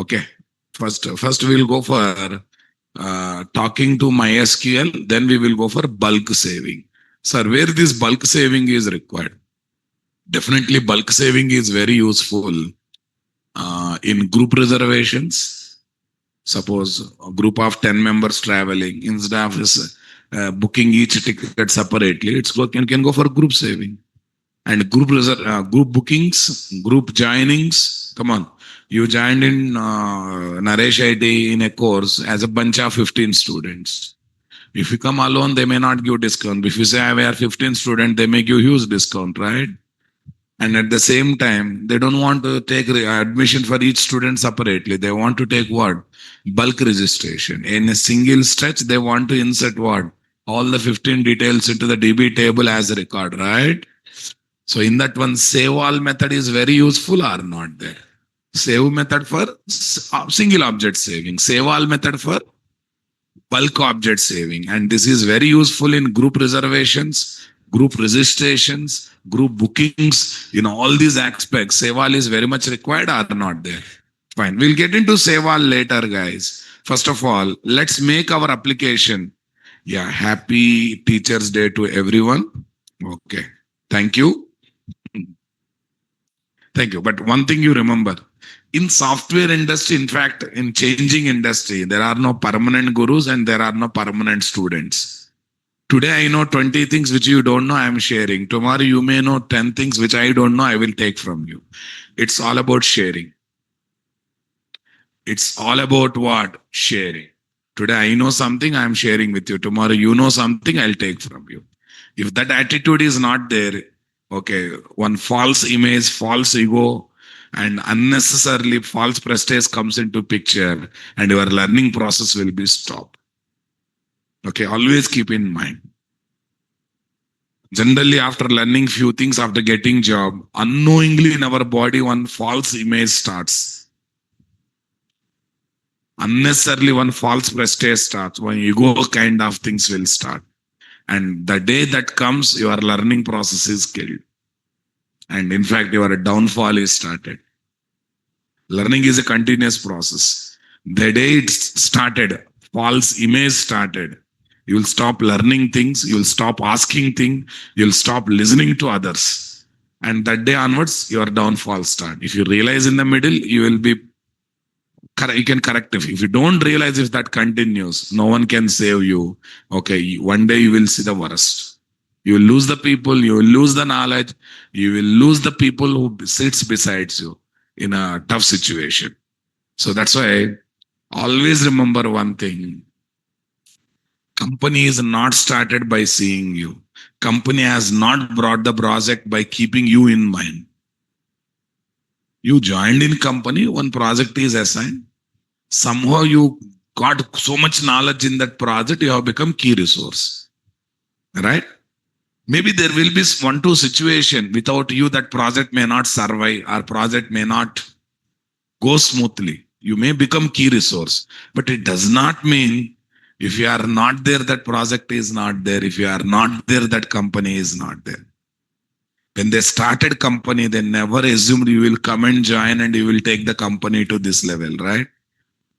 Okay. First we'll go for talking to MySQL. Then we will go for bulk saving. Sir, where this bulk saving is required? Definitely, bulk saving is very useful in group reservations. Suppose a group of 10 members traveling, instead of booking each ticket separately, can go for group saving. And group bookings, group joinings. Come on, you joined in Naresh IT in a course as a bunch of 15 students. If you come alone, they may not give discount. If you say I have 15 students, they make you huge discount, right? And at the same time, they don't want to take admission for each student separately. They want to take what? Bulk registration. In a single stretch, they want to insert what? All the 15 details into the DB table as a record, right? So in that one, save all method is very useful or not there. Save method for single object saving. Save all method for bulk object saving. And this is very useful in group reservations, group registrations, group bookings. In all these aspects, save all is very much required or not there. Fine. We'll get into save all later, guys. First of all, let's make our application. Yeah. Happy Teachers' Day to everyone. Okay. Thank you. Thank you. But one thing you remember, in software industry, in fact, in changing industry, there are no permanent gurus and there are no permanent students. Today, I know 20 things which you don't know, I am sharing. Tomorrow, you may know 10 things which I don't know, I will take from you. It's all about sharing. It's all about what? Sharing. Today, I know something, I am sharing with you. Tomorrow, you know something, I'll take from you. If that attitude is not there, okay, one false image, false ego, and unnecessarily false prestige comes into picture, and your learning process will be stopped. Okay, always keep in mind. Generally, after learning few things, after getting job, unknowingly in our body, one false image starts. Unnecessarily, one false prestige starts. One ego kind of things will start. And the day that comes, your learning process is killed. And in fact, your downfall is started. Learning is a continuous process. The day it started, false image started. You will stop learning things. You will stop asking things. You will stop listening to others. And that day onwards, your downfall start. If you realize in the middle, you will be, you can correct it. If you don't realize, if that continues, no one can save you. Okay, one day you will see the worst. You will lose the people, you will lose the knowledge, you will lose the people who sits besides you in a tough situation. So that's why always remember one thing. Company is not started by seeing you. Company has not brought the project by keeping you in mind. You joined in company, one project is assigned. Somehow you got so much knowledge in that project, you have become key resource. Right? Maybe there will be one, two situation without you that project may not survive or project may not go smoothly. You may become key resource, but it does not mean if you are not there, that project is not there. If you are not there, that company is not there. When they started company, they never assumed you will come and join and you will take the company to this level, right?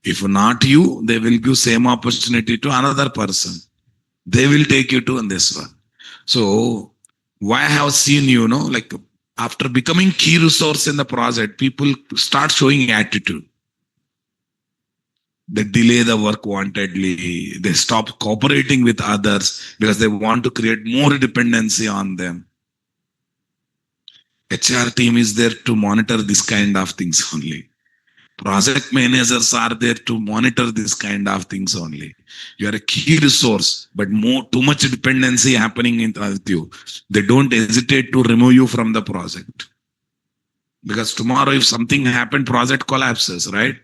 If not you, they will give same opportunity to another person. They will take you to this one. So why I have seen, like after becoming key resource in the project, people start showing attitude. They delay the work wantedly. They stop cooperating with others because they want to create more dependency on them. HR team is there to monitor this kind of things only. Project managers are there to monitor this kind of things only. You are a key resource, but too much dependency happening with you. They don't hesitate to remove you from the project. Because tomorrow, if something happened, project collapses, right?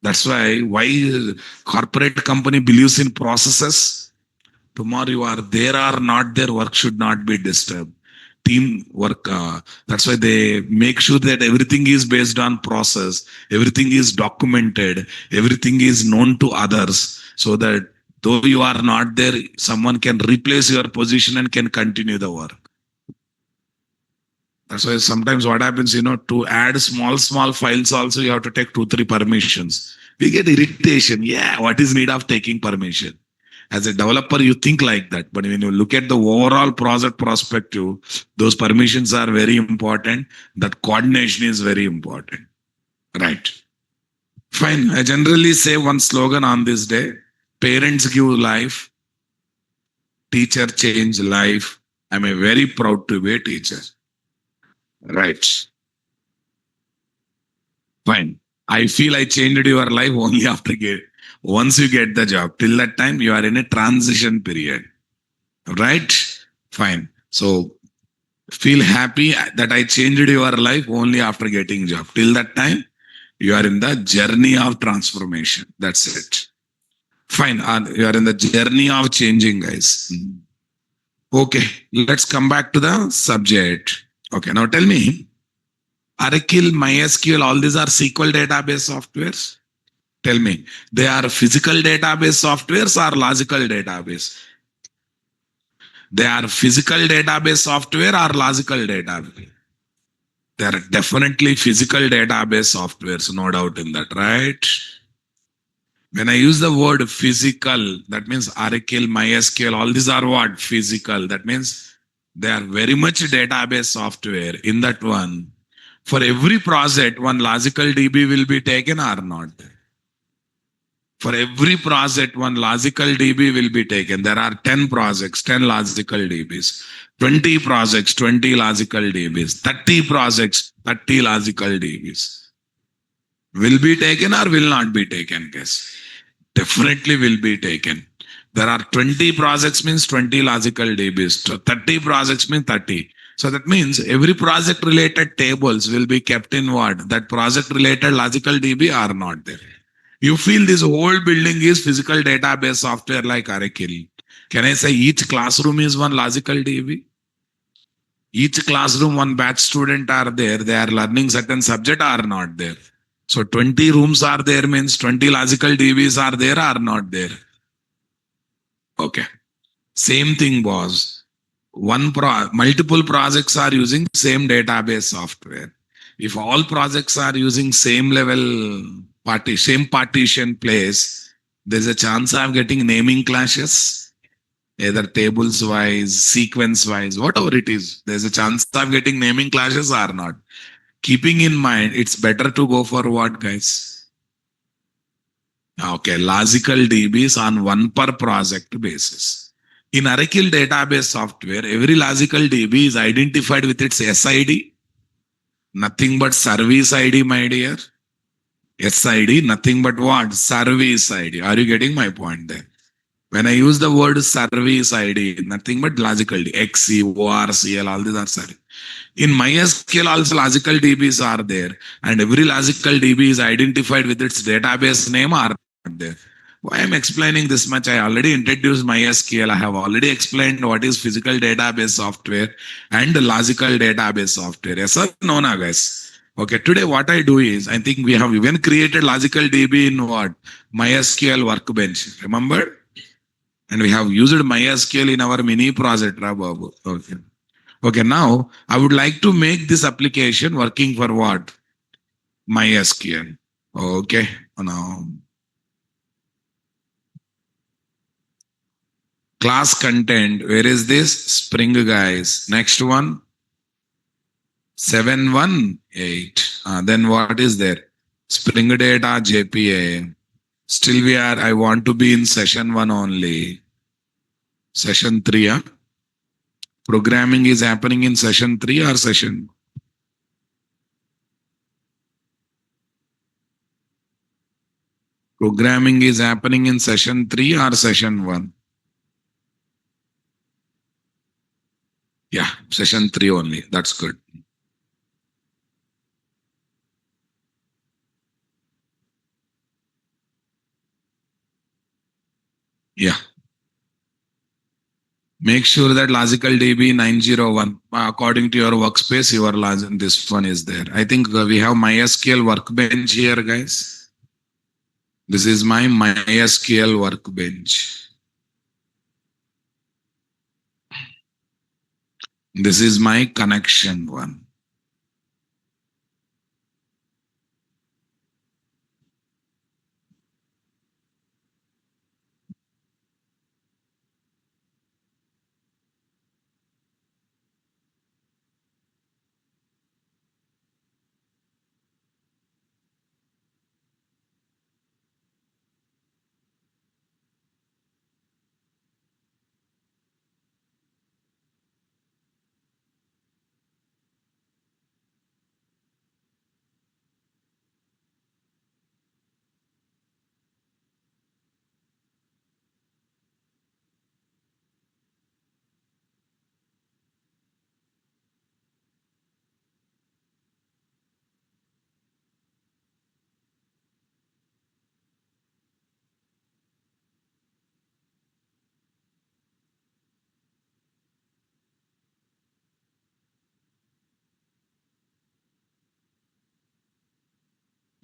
That's why corporate company believes in processes. Tomorrow you are there or not there, work should not be disturbed. Team work. That's why they make sure that everything is based on process. Everything is documented. Everything is known to others, so that though you are not there, someone can replace your position and can continue the work. That's why sometimes what happens, to add small files also, you have to take 2, 3 permissions. We get irritation. Yeah, what is need of taking permission? As a developer, you think like that. But when you look at the overall project perspective, those permissions are very important. That coordination is very important. Right. Fine. I generally say one slogan on this day: parents give life, teacher change life. I'm a very proud to be a teacher. Right. Fine. I feel I changed your life only after once you get the job. Till that time, you are in a transition period. Right? Fine. So feel happy that I changed your life only after getting job. Till that time, you are in the journey of transformation. That's it. Fine. You are in the journey of changing, guys. Okay. Let's come back to the subject. Okay. Now tell me, Oracle, MySQL, all these are SQL database softwares. Tell me, they are physical database softwares or logical database? They are physical database software or logical database? They are definitely physical database softwares, no doubt in that, right? When I use the word physical, that means Oracle, MySQL, all these are what? Physical. That means they are very much database software. In that one, for every project, one logical DB will be taken or not. For every project, one logical DB will be taken. There are 10 projects, 10 logical DBs. 20 projects, 20 logical DBs. 30 projects, 30 logical DBs. Will be taken or will not be taken, guess? Definitely will be taken. There are 20 projects means 20 logical DBs. 30 projects means 30. So that means every project related tables will be kept in what? That project related logical DB are not there. You feel this whole building is physical database software like Oracle. Can I say each classroom is one logical DB? Each classroom, one batch student are there. They are learning certain subject are not there. So 20 rooms are there means 20 logical DBs are there or not there. Okay. Same thing was multiple projects are using same database software. If all projects are using same level same partition place, there's a chance of getting naming clashes, either tables wise, sequence wise, whatever it is. There's a chance of getting naming clashes or not. Keeping in mind, it's better to go for what, guys? Okay, logical DBs on one per project basis. In Oracle database software, every logical DB is identified with its SID. Nothing but service ID, my dear. SID, nothing but what? Service ID. Are you getting my point there? When I use the word service ID, nothing but logical D, XC, ORCL, all these are service. In MySQL, also logical DBs are there, and every logical DB is identified with its database name are there. Why I'm explaining this much? I already introduced MySQL. I have already explained what is physical database software and logical database software. Yes or no, na guys? Okay, today what I do is, I think we have even created logical DB in what? MySQL Workbench. Remember? And we have used MySQL in our mini project, Babu. Okay. Okay, now I would like to make this application working for what? MySQL. Okay, now class content. Where is this? Spring, guys. Next one, 718. Then what is there? Spring Data JPA. Still I want to be in session 1 only. Session 3, huh? Programming is happening in session 3 or session? Programming is happening in session 3 or session 1? Yeah, session 3 only. That's good. Yeah. Make sure that logical DB 901, according to your workspace, this one is there. I think we have MySQL workbench here, guys. This is my MySQL workbench. This is my connection one.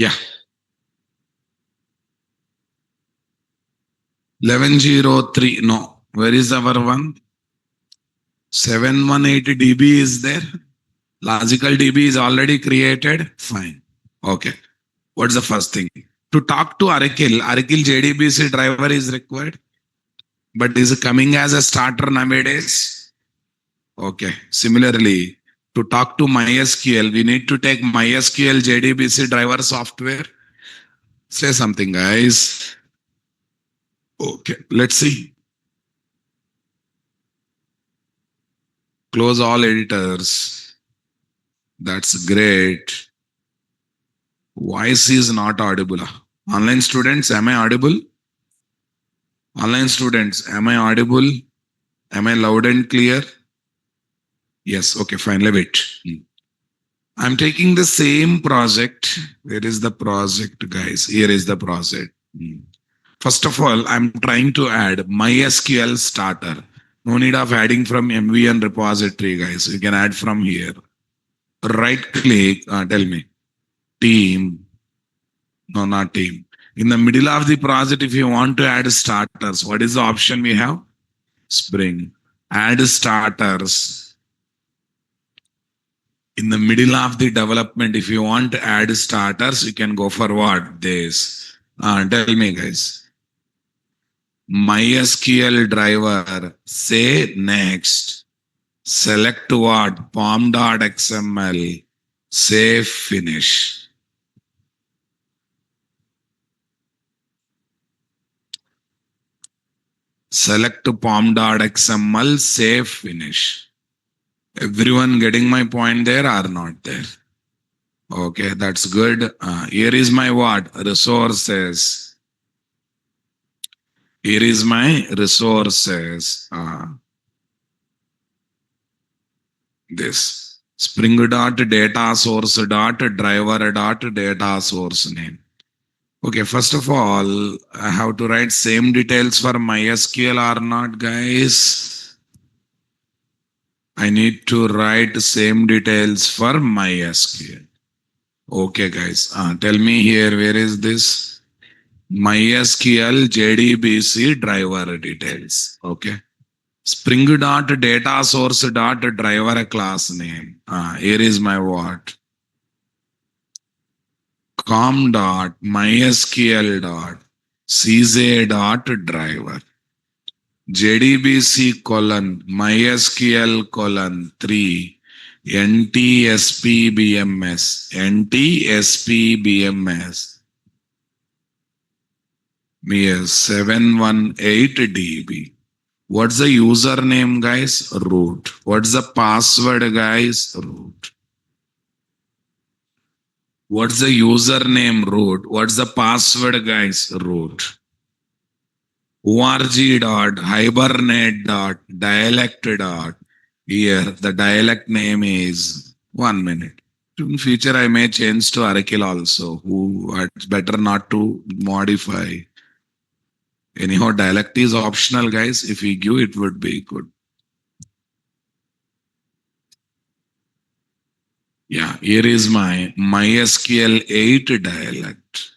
Yeah. 1103. No. Where is our one? 718 DB is there. Logical DB is already created. Fine. Okay. What's the first thing? To talk to Arakil JDBC driver is required, but is coming as a starter nowadays. Okay. Similarly, to talk to MySQL, we need to take MySQL JDBC driver software. Say something, guys. Okay. Let's see. Close all editors. That's great. Voice is not audible. Online students, am I audible? Online students, am I audible? Am I loud and clear? Yes, okay, fine, leave it. I'm taking the same project. Where is the project, guys? Here is the project. First of all, I'm trying to add MySQL starter. No need of adding from MVN repository, guys. You can add from here. Right click, tell me. Team. No, not team. In the middle of the project, if you want to add starters, what is the option we have? Spring. Add starters. In the middle of the development, if you want to add starters, you can go for what? This. Tell me, guys. MySQL driver. Say next. Select what? pom.xml. Say finish. Select pom.xml. Say finish. Everyone getting my point there or not there? Okay, that's good. Here is my what? Resources. Here is my resources. This spring dot data source dot driver dot data source name. Okay, first of all, I have to write same details for MySQL or not, guys? I need to write same details for MySQL. Okay, guys. Tell me here, where is this? MySQL JDBC driver details. Okay. Spring dot data source dot driver class name. Here is my what? Com dot MySQL dot CJ dot driver. JDBC colon MySQL colon 3 NTSPBMS NTSPBMS Yes, 718 DB. What's the username, guys? Root. What's the password, guys? Root. What's the username? Root. What's the password, guys? Root. org.hibernate.dialect. Here, the dialect name is 1 minute. In future, I may change to Arakil also. Who it's better not to modify. Anyhow, dialect is optional, guys. If we give, it would be good. Yeah, here is my MySQL 8 dialect.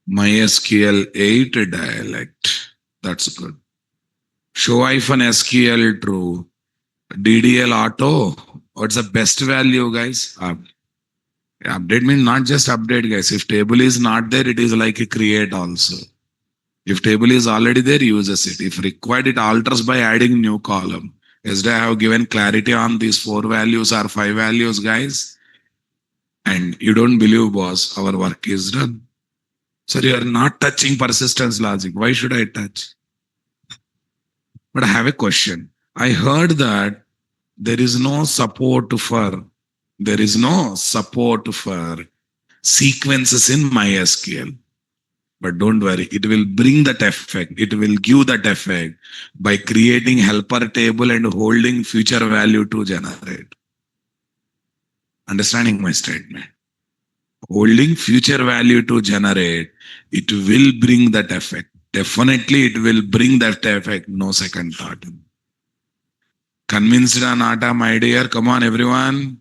MySQL 8 dialect. That's good. Show -SQL true. DDL auto. What's the best value, guys? Update means not just update, guys. If table is not there, it is like a create also. If table is already there, uses it. If required, it alters by adding new column. Yesterday, I have given clarity on these 4 values or 5 values, guys. And you don't believe, boss, our work is done. Sir, you are not touching persistence logic. Why should I touch? But I have a question. I heard that there is no support for sequences in MySQL. But don't worry, it will bring that effect. It will give that effect by creating helper table and holding future value to generate. Understanding my statement? Holding future value to generate, it will bring that effect. Definitely it will bring that effect, no second thought. Convinced or not, my dear? Come on, everyone.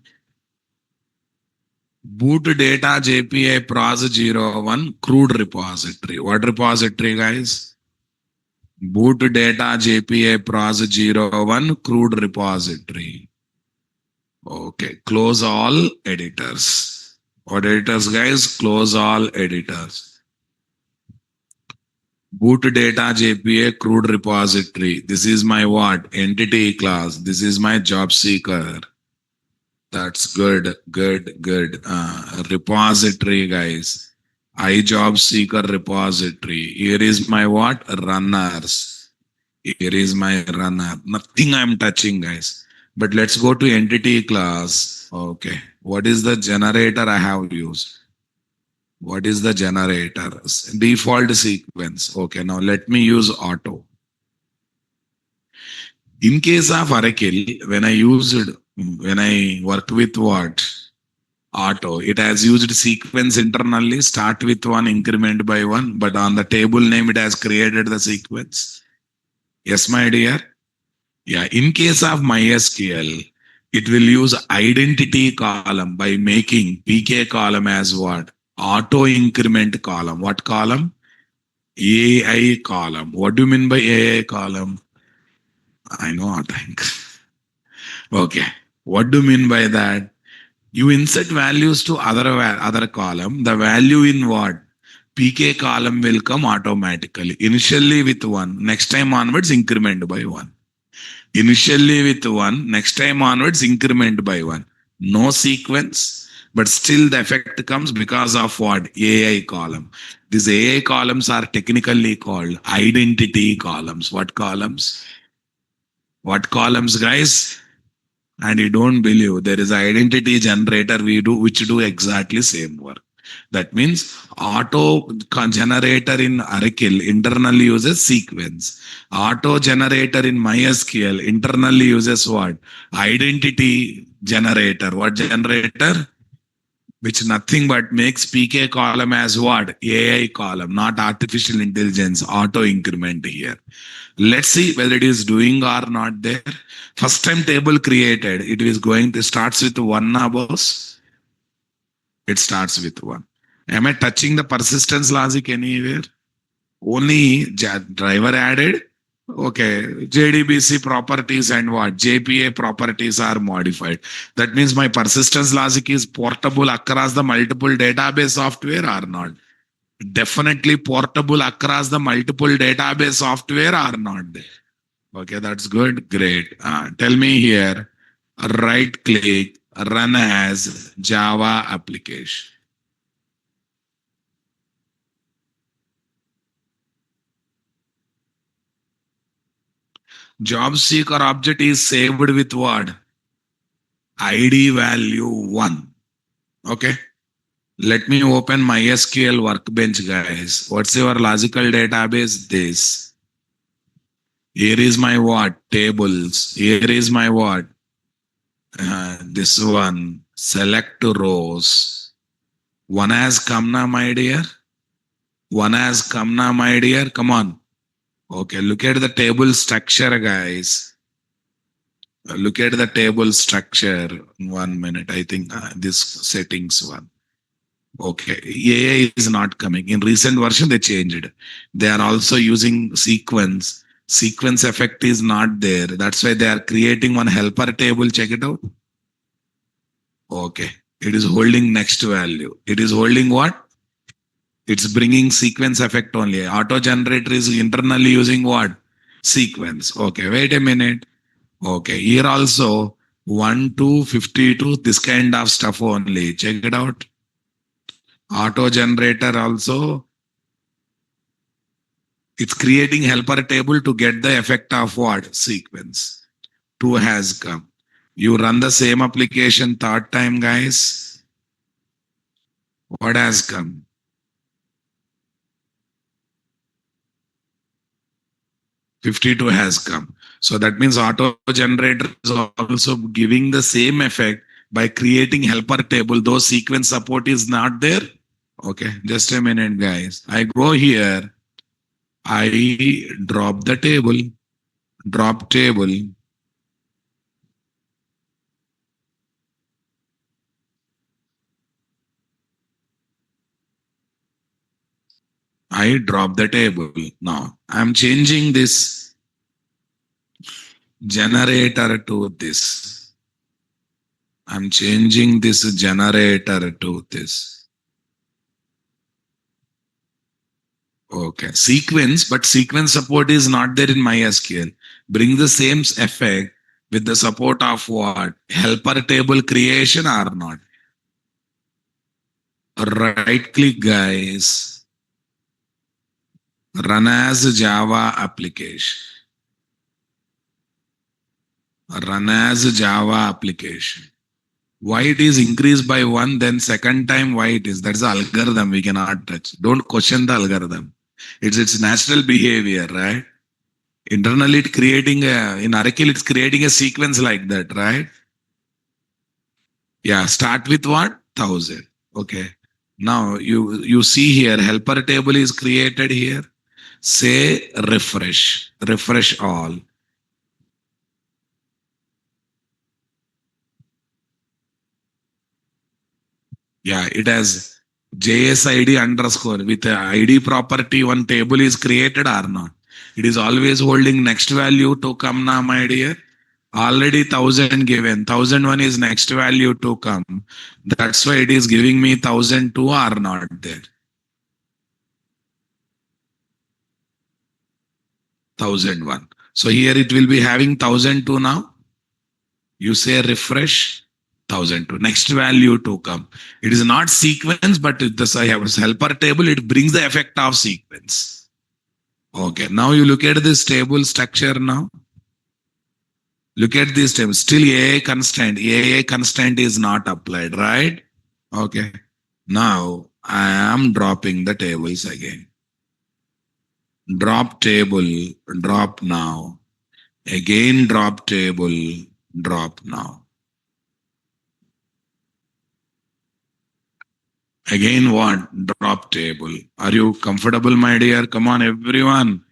Boot data JPA pros 01 crude repository. What repository, guys? Boot data JPA pros 01 crude repository. Okay, close all editors. What editors, guys? Close all editors. Boot data JPA crude repository. This is my what? Entity class. This is my job seeker. That's good, good, good. Repository, guys. iJob seeker repository. Here is my what? Runners. Here is my runner. Nothing I'm touching, guys. But let's go to entity class. Okay. What is the generator I have used? What is the generator? Default sequence. Okay. Now let me use auto. In case of Oracle, when I work with what? Auto, it has used sequence internally, start with one, increment by one, but on the table name, it has created the sequence. Yes, my dear. Yeah, in case of MySQL, it will use identity column by making PK column as what? Auto increment column. What column? AI column. What do you mean by AI column? I know, I think. Okay. What do you mean by that? You insert values to other column. The value in what? PK column will come automatically. Initially with one, next time onwards increment by one. Initially with one, next time onwards increment by one. No sequence, but still the effect comes because of what? AI column. These AI columns are technically called identity columns. What columns? What columns, guys? And you don't believe there is an identity generator which do exactly same work. That means auto generator in Oracle internally uses sequence. Auto generator in MySQL internally uses what? Identity generator. What generator? Which nothing but makes PK column as what? AI column, not artificial intelligence, auto increment here. Let's see whether it is doing or not there. First time table created, it is going to starts with one boss. It starts with one. Am I touching the persistence logic anywhere? Only driver added. Okay, JDBC properties and what? JPA properties are modified. That means my persistence logic is portable across the multiple database software or not? Definitely portable across the multiple database software or not there. Okay, that's good. Great. Tell me here, right click, run as Java application. Job seeker object is saved with what? ID value 1. Okay. Let me open MySQL workbench, guys. What's your logical database? This. Here is my what? Tables. Here is my what? This one. Select rows. One has come now, my dear. One has come now, my dear. Come on. Okay, look at the table structure, guys. Look at the table structure. 1 minute. I think this settings one. Okay, AI is not coming. In recent version, they changed. They are also using sequence. Sequence effect is not there. That's why they are creating one helper table. Check it out. Okay, it is holding next value. It is holding what? It's bringing sequence effect only. Auto generator is internally using what? Sequence. Okay, wait a minute. Okay, here also 1 to 52, this kind of stuff only. Check it out. Auto generator also, it's creating helper table to get the effect of what? Sequence. 2 has come. You run the same application third time, guys. What has come? 52 has come. So that means auto generator is also giving the same effect by creating helper table. Though sequence support is not there. Okay, just a minute, guys. I go here. I drop the table, drop table. I drop the table. Now I'm changing this generator to this. I'm changing this generator to this. Okay. Sequence, but sequence support is not there in MySQL. Bring the same effect with the support of what? Helper table creation or not? Right click, guys. Run as Java application. Run as Java application. Why it is increased by one, then second time why it is? That's the algorithm we cannot touch. Don't question the algorithm. It's its natural behavior, right? Internally, it creating in Oracle, it's creating a sequence like that, right? Yeah, start with what? 1,000. Okay. Now you see here, helper table is created here. Say refresh, refresh all. Yeah, it has JSID underscore with a ID property. One table is created or not. It is always holding next value to come now, my dear. Already 1,000 given. 1,001 is next value to come. That's why it is giving me 1,002 are not there. 1,001. So here it will be having 1,002 now. You say refresh 1,002. Next value to come. It is not sequence, but this I have a helper table. It brings the effect of sequence. Okay. Now you look at this table structure now. Look at this table. Still AA constraint. AA constraint is not applied, right? Okay. Now I am dropping the tables again. Drop table, drop now. Again drop table, drop now. Again what? Drop table. Are you comfortable, my dear? Come on, everyone.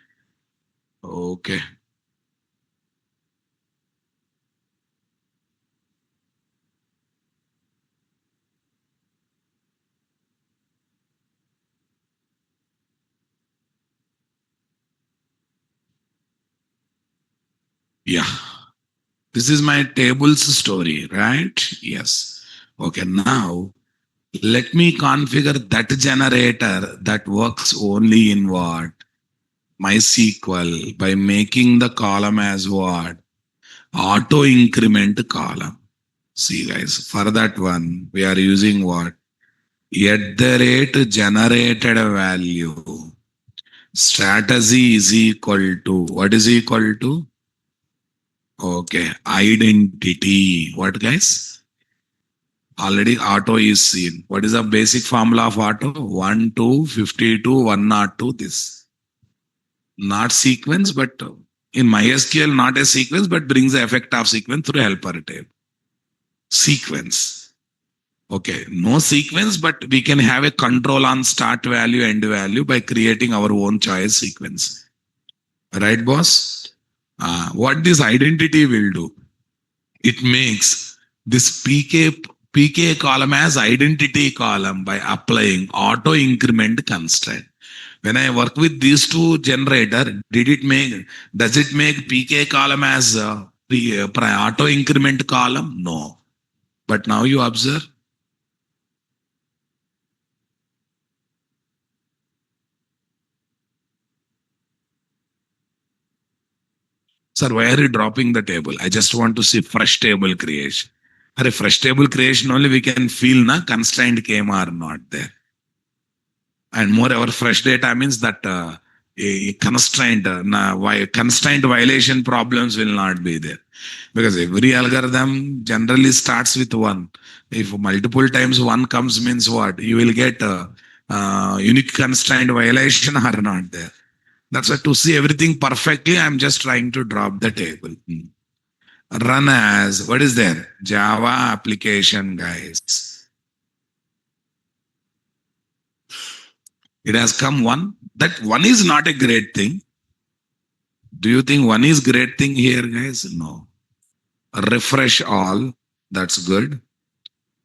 Okay. Yeah. This is my tables story, right? Yes. Okay. Now let me configure that generator that works only in what? MySQL by making the column as what? Auto increment column. See, guys, for that one, we are using what? At the rate generated value. Strategy is equal to what is equal to? Okay, identity. What, guys? Already auto is seen. What is the basic formula of auto? 1, 2, 52, 102. This. Not sequence, but in MySQL, not a sequence, but brings the effect of sequence through helper table. Sequence. Okay, no sequence, but we can have a control on start value, end value by creating our own choice sequence. Right, boss? What this identity will do? It makes this PK column as identity column by applying auto increment constraint. When I work with these two generator, does it make PK column as auto increment column? No. But now you observe. Sir, why are you dropping the table? I just want to see fresh table creation. Are fresh table creation only we can feel na constraint came or not there. And moreover, fresh data means that a constraint, why constraint violation problems will not be there. Because every algorithm generally starts with one. If multiple times one comes means what? You will get unique constraint violation or not there. That's why to see everything perfectly, I'm just trying to drop the table. Run as, what is there? Java application, guys. It has come one. That one is not a great thing. Do you think one is great thing here, guys? No. Refresh all. That's good.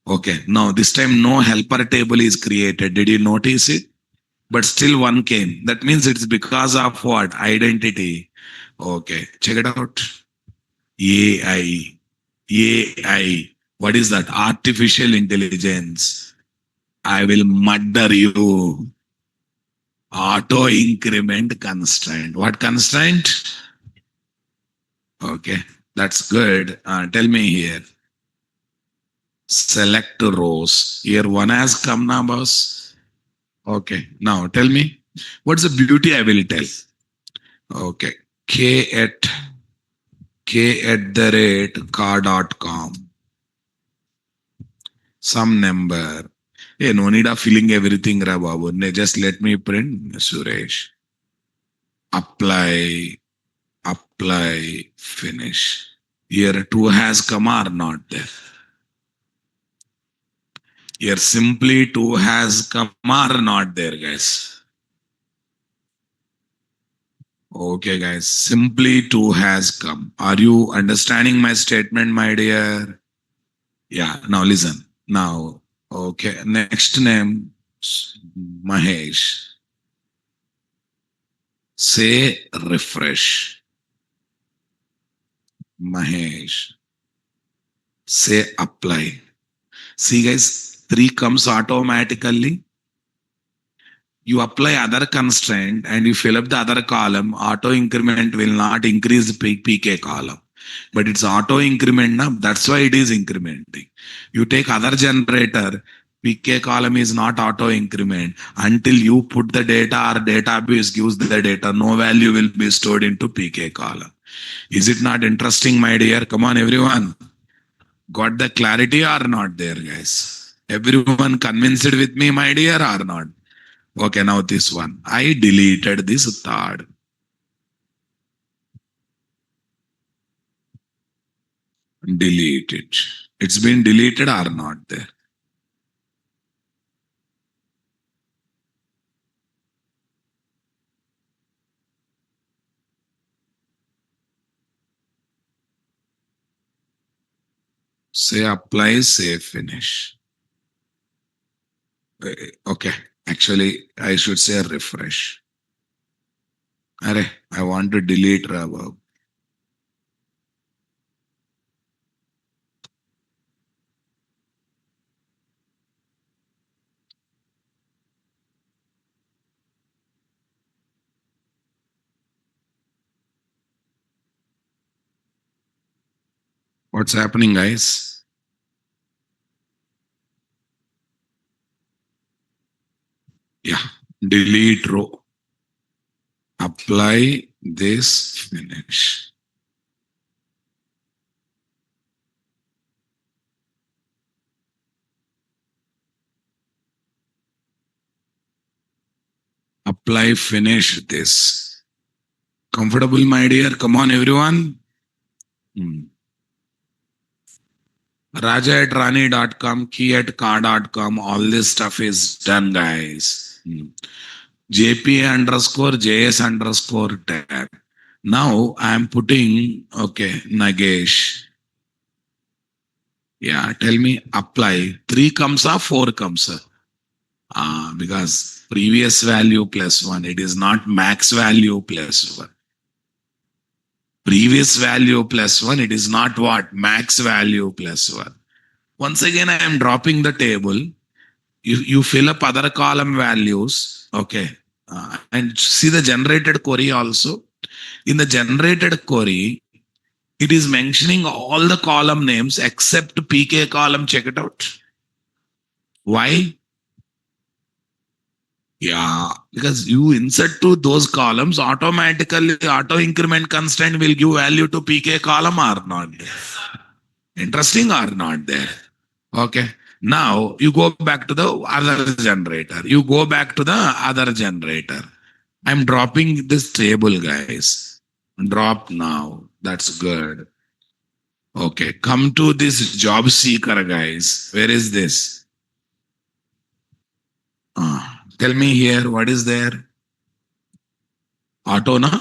Okay. Now this time no helper table is created. Did you notice it? But still one came. That means it's because of what? Identity. Okay. Check it out. AI. AI. What is that? Artificial intelligence. I will murder you. Auto increment constraint. What constraint? Okay, that's good. Tell me here. Select rows. Here one has come now, boss. Okay, now tell me. What's the beauty I will tell? Okay, k at car.com. Some number. Hey, no need of filling everything, ra babu. Just let me print Suresh. Apply, apply, finish. Here two has come or not there. Here simply two has come or not there, guys. Okay, guys. Simply two has come. Are you understanding my statement, my dear? Yeah. Now listen. Now, okay. Next name, Mahesh. Say refresh. Mahesh. Say apply. See, guys, three comes automatically. You apply other constraint and you fill up the other column, auto increment will not increase the PK column. But it's auto increment now, that's why it is incrementing. You take other generator, PK column is not auto increment until you put the data or database gives the data, no value will be stored into PK column. Is it not interesting, my dear? Come on, everyone. Got the clarity or not there, guys? Everyone convinced with me, my dear, or not? Okay, now this one. I deleted this third. Delete it. It's been deleted or not there. Say apply, say finish. Okay, actually, I should say refresh. Arre, I want to delete Rabab. What's happening, guys? Yeah, delete row. Apply this, finish. Apply, finish this. Comfortable, my dear? Come on, everyone. Raja at Rani.com, key at car.com, all this stuff is done, guys. JPA underscore JS underscore tab. Now I'm putting, okay, Nagesh. Yeah, tell me, apply. 3 comes or 4 comes? Because previous value plus 1, it is not max value plus 1. Previous value plus 1, it is not what? Max value plus 1. Once again, I am dropping the table. You fill up other column values, okay, and see the generated query also. In the generated query, it is mentioning all the column names except PK column. Check it out. Why? Yeah, because you insert to those columns, automatically auto increment constraint will give value to PK column or not. Interesting or not there? Okay. Now you go back to the other generator. You go back to the other generator. I'm dropping this table, guys. Drop now. That's good. Okay. Come to this job seeker, guys. Where is this? Tell me here, what is there? Auto, na?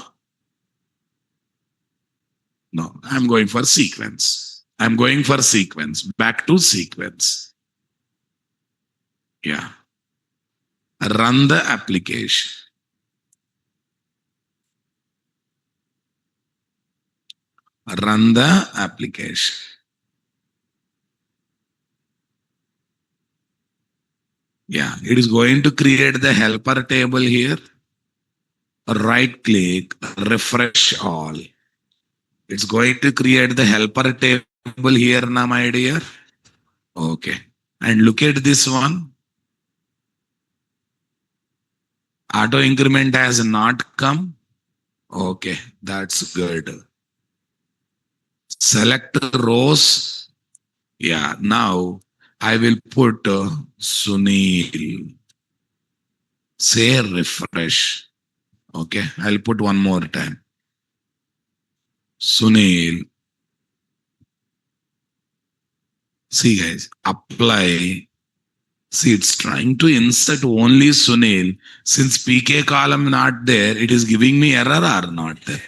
No, I'm going for sequence. I'm going for sequence. Back to sequence. Yeah. Run the application. Run the application. Yeah, it is going to create the helper table here. Right click, refresh all. It's going to create the helper table here now, my dear. Okay. And look at this one. Auto increment has not come. Okay, that's good. Select rows. Yeah, now I will put Sunil. Say refresh. Okay, I'll put one more time. Sunil. See, guys, apply. See, it's trying to insert only Sunil. Since PK column not there, it is giving me error or not there.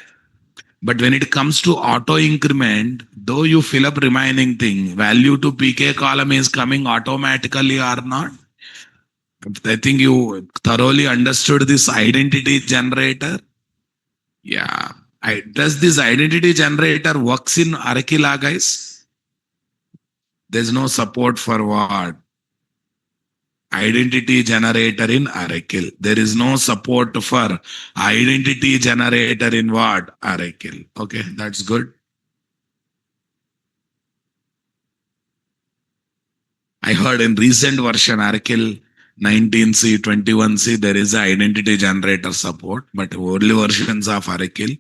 But when it comes to auto increment, though you fill up remaining thing, value to PK column is coming automatically or not. I think you thoroughly understood this identity generator. Yeah. Does this identity generator works in Arkila, guys? There's no support for what? Identity generator in Oracle. There is no support for identity generator in what? Oracle. Okay, that's good. I heard in recent version Oracle 19C, 21C, there is identity generator support, but early versions of Oracle,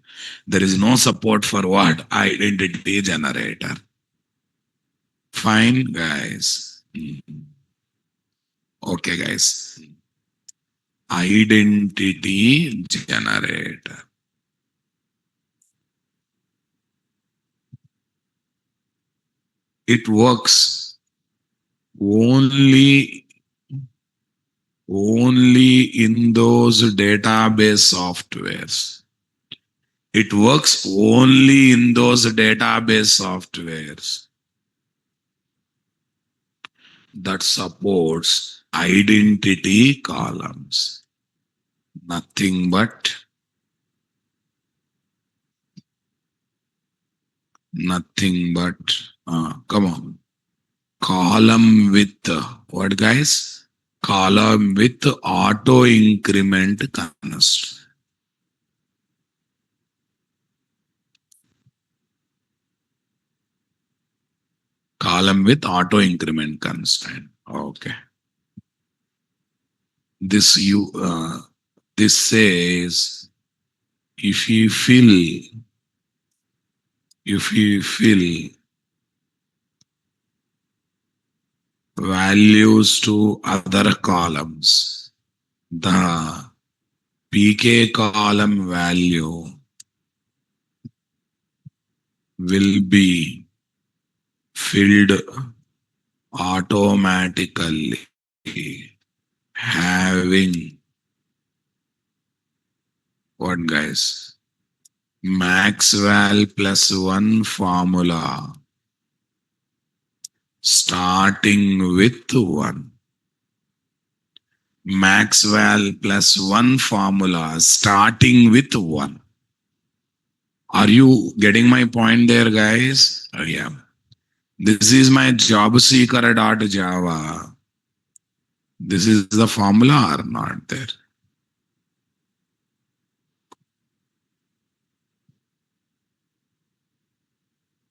there is no support for what? Identity generator. Fine, guys. Okay, guys. Identity generator. It works only in those database softwares. It works only in those database softwares that supports identity columns. Nothing but come on, column with what, guys? Column with auto increment const. Column with auto increment constraint. Okay. This this says if you fill values to other columns, the PK column value will be filled automatically, having what, guys? Maxwell plus one formula starting with one. Maxwell plus one formula starting with one. Are you getting my point there, guys? Yeah. This is my job seeker.java. This is the formula or not there?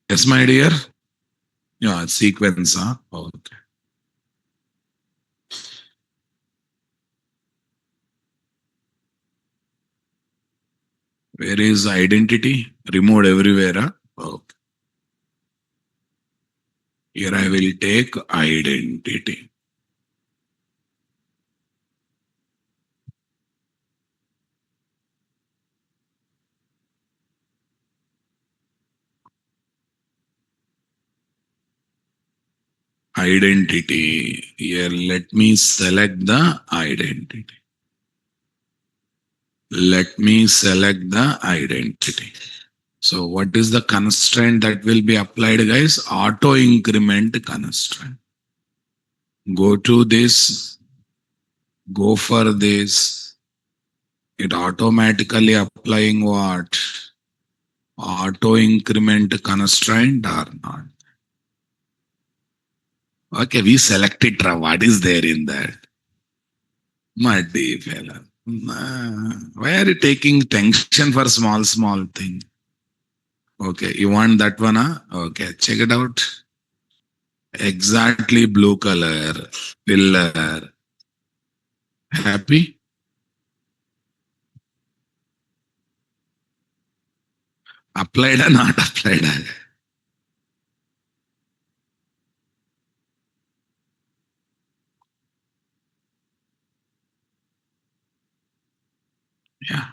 Yes, my dear. Yeah, sequence. Huh? Okay. Where is identity? Removed everywhere. Huh? Okay. Here I will take identity. Identity. Here, let me select the identity. Let me select the identity. So what is the constraint that will be applied, guys? Auto increment constraint. Go to this, go for this. It automatically applying what? Auto increment constraint or not? Okay, we select it. What is there in that? Muddy fella. Why are you taking tension for small thing? Okay, you want that one, huh? Okay, check it out. Exactly blue color, pillar. Happy? Applied or not applied? Yeah,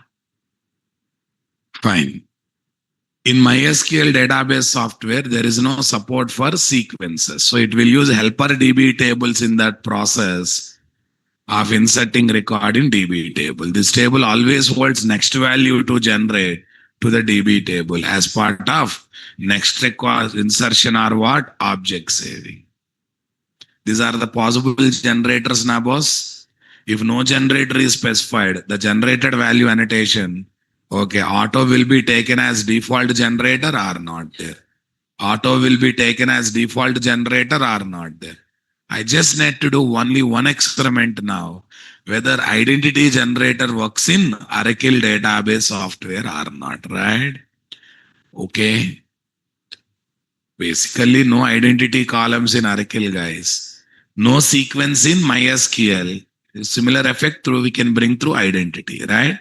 fine. In MySQL database software, there is no support for sequences. So it will use helper DB tables in that process of inserting record in DB table. This table always holds next value to generate to the DB table as part of next record insertion or what? Object saving. These are the possible generators, na boss. If no generator is specified, the generated value annotation, okay, auto will be taken as default generator or not there. Auto will be taken as default generator or not there. I just need to do only one experiment now, whether identity generator works in Oracle database software or not, right? Okay. Basically, no identity columns in Oracle, guys. No sequence in MySQL. Similar effect through we can bring through identity, right?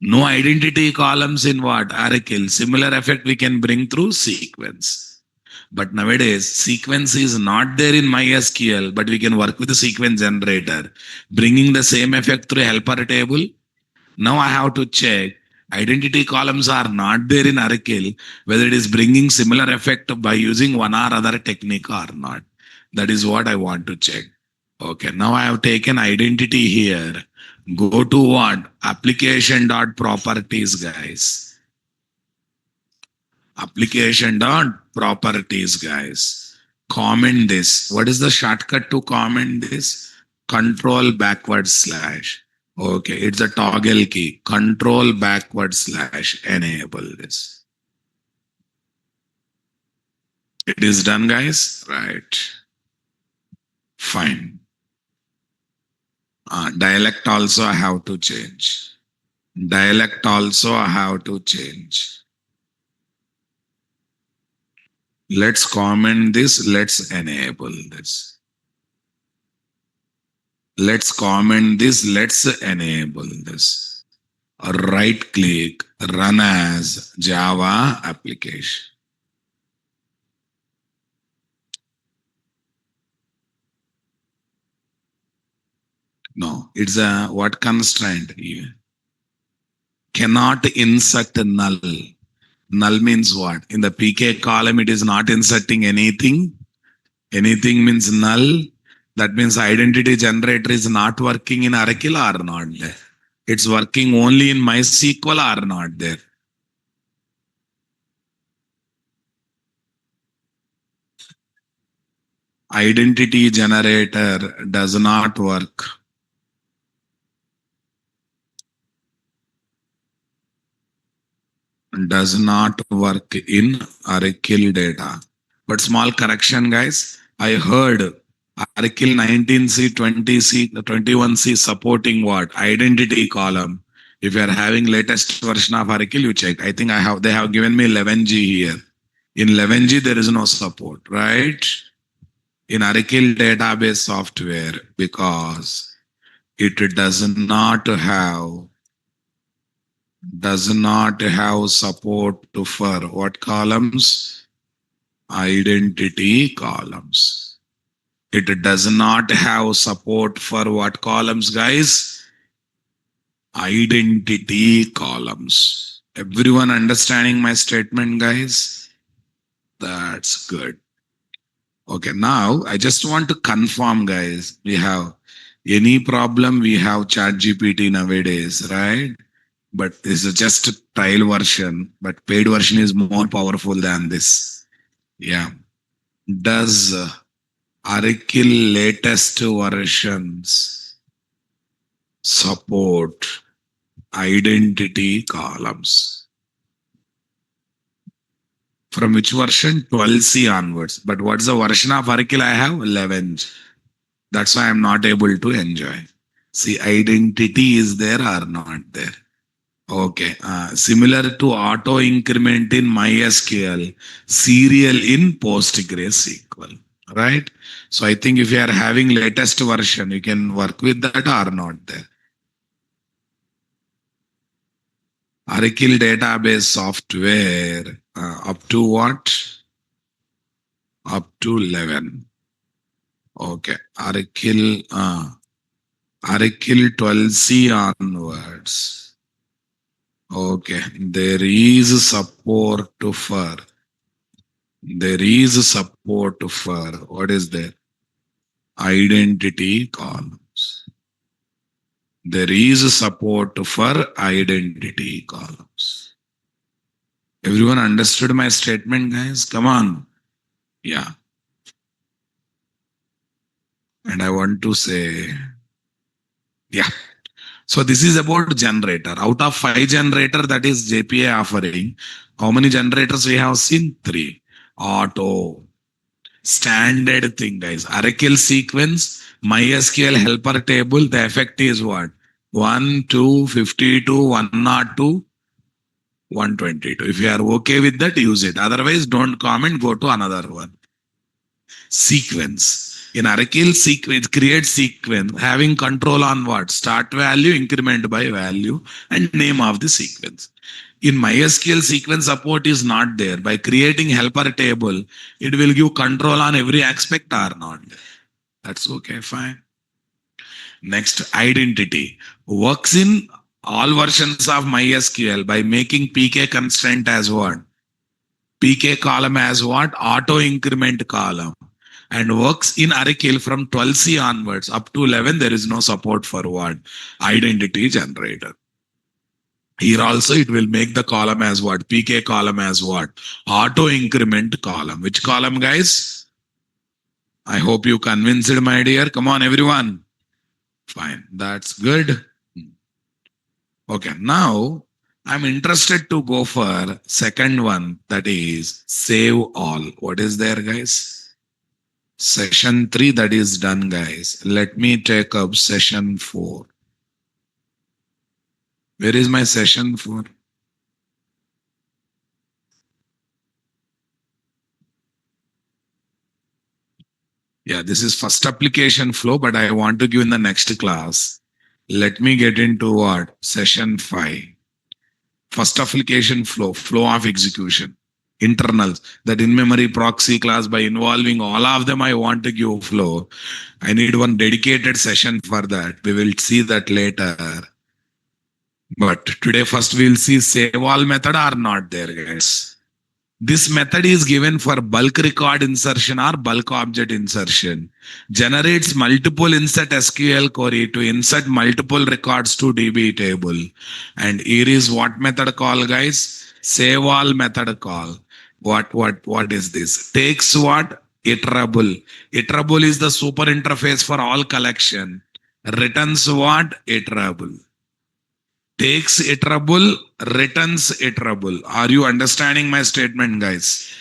No identity columns in what? Oracle. Similar effect we can bring through sequence. But nowadays, sequence is not there in MySQL, but we can work with the sequence generator, bringing the same effect through helper table. Now I have to check identity columns are not there in Oracle, whether it is bringing similar effect by using one or other technique or not. That is what I want to check. Okay, now I have taken identity here. Go to what? Application dot properties, guys. Application dot properties, guys. Comment this. What is the shortcut to comment this? Control backward slash. Okay, it's a toggle key. Control backward slash. Enable this. It is done, guys. Right. Fine. Dialect also I have to change. Dialect also I have to change. Let's comment this. Let's enable this. Let's comment this. Let's enable this. Right click, run as Java application. No, it's a what constraint? Cannot insert null. Null means what? In the PK column, it is not inserting anything. Anything means null. That means identity generator is not working in Oracle or not there. It's working only in MySQL or not there. Identity generator does not work. Does not work in Oracle data. But small correction, guys. I heard Oracle 19C, 20C, 21C supporting what? Identity column. If you are having latest version of Oracle, you check. I think they have given me 11G here. In 11G, there is no support, right? In Oracle database software, because it does not have support for what columns? Identity columns. It does not have support for what columns, guys? Identity columns. Everyone understanding my statement, guys? That's good. Okay, now I just want to confirm, guys. We have any problem, we have ChatGPT nowadays, right? but this is just a trial version, but paid version is more powerful than this. Yeah. Does Oracle latest versions support identity columns? From which version? 12C onwards. But what's the version of Oracle I have? 11. That's why I'm not able to enjoy. See, identity is there or not there? Okay. Similar to auto increment in MySQL, serial in PostgreSQL, right? So I think if you are having latest version, you can work with that or not there. Oracle database software up to what? Up to 11. Okay. Oracle 12C onwards. Okay. There is support for what is there? Identity columns. There is support for identity columns. Everyone understood my statement, guys? Come on. Yeah. And I want to say, yeah. So this is about generator. Out of 5 generator that is JPA offering, how many generators we have seen? 3. Auto. Standard thing, guys. Oracle sequence, MySQL helper table, the effect is what? 1, 2, 52, 102, 122. If you are okay with that, use it. Otherwise, don't comment, go to another one. Sequence. In Oracle sequence, create sequence, having control on what? Start value, increment by value, and name of the sequence. In MySQL, sequence support is not there. By creating helper table, it will give control on every aspect or not. That's okay, fine. Next, identity. Works in all versions of MySQL by making PK constraint as what? PK column as what? Auto increment column. And works in Oracle from 12C onwards up to 11. There is no support for what? Identity generator. Here also it will make the column as what? PK column as what? Auto increment column. Which column, guys? I hope you convinced, my dear. Come on, everyone. Fine. That's good. Okay. Now I'm interested to go for second one, that is save all. What is there, guys? Session 3 that is done, guys. Let me take up session 4. Where is my session 4? Yeah, this is first application flow, but I want to give in the next class. Let me get into what? Session 5. First application flow, flow of execution. Internals, that in-memory proxy class, by involving all of them, I want to give flow. I need one dedicated session for that. We will see that later. But today first we'll see save all method are not there, guys. This method is given for bulk record insertion or bulk object insertion. Generates multiple insert SQL query to insert multiple records to DB table. And here is what method call, guys? Save all method call. What is this? Takes what? Iterable. Iterable is the super interface for all collection. Returns what? Iterable. Takes iterable, returns iterable. Are you understanding my statement, guys?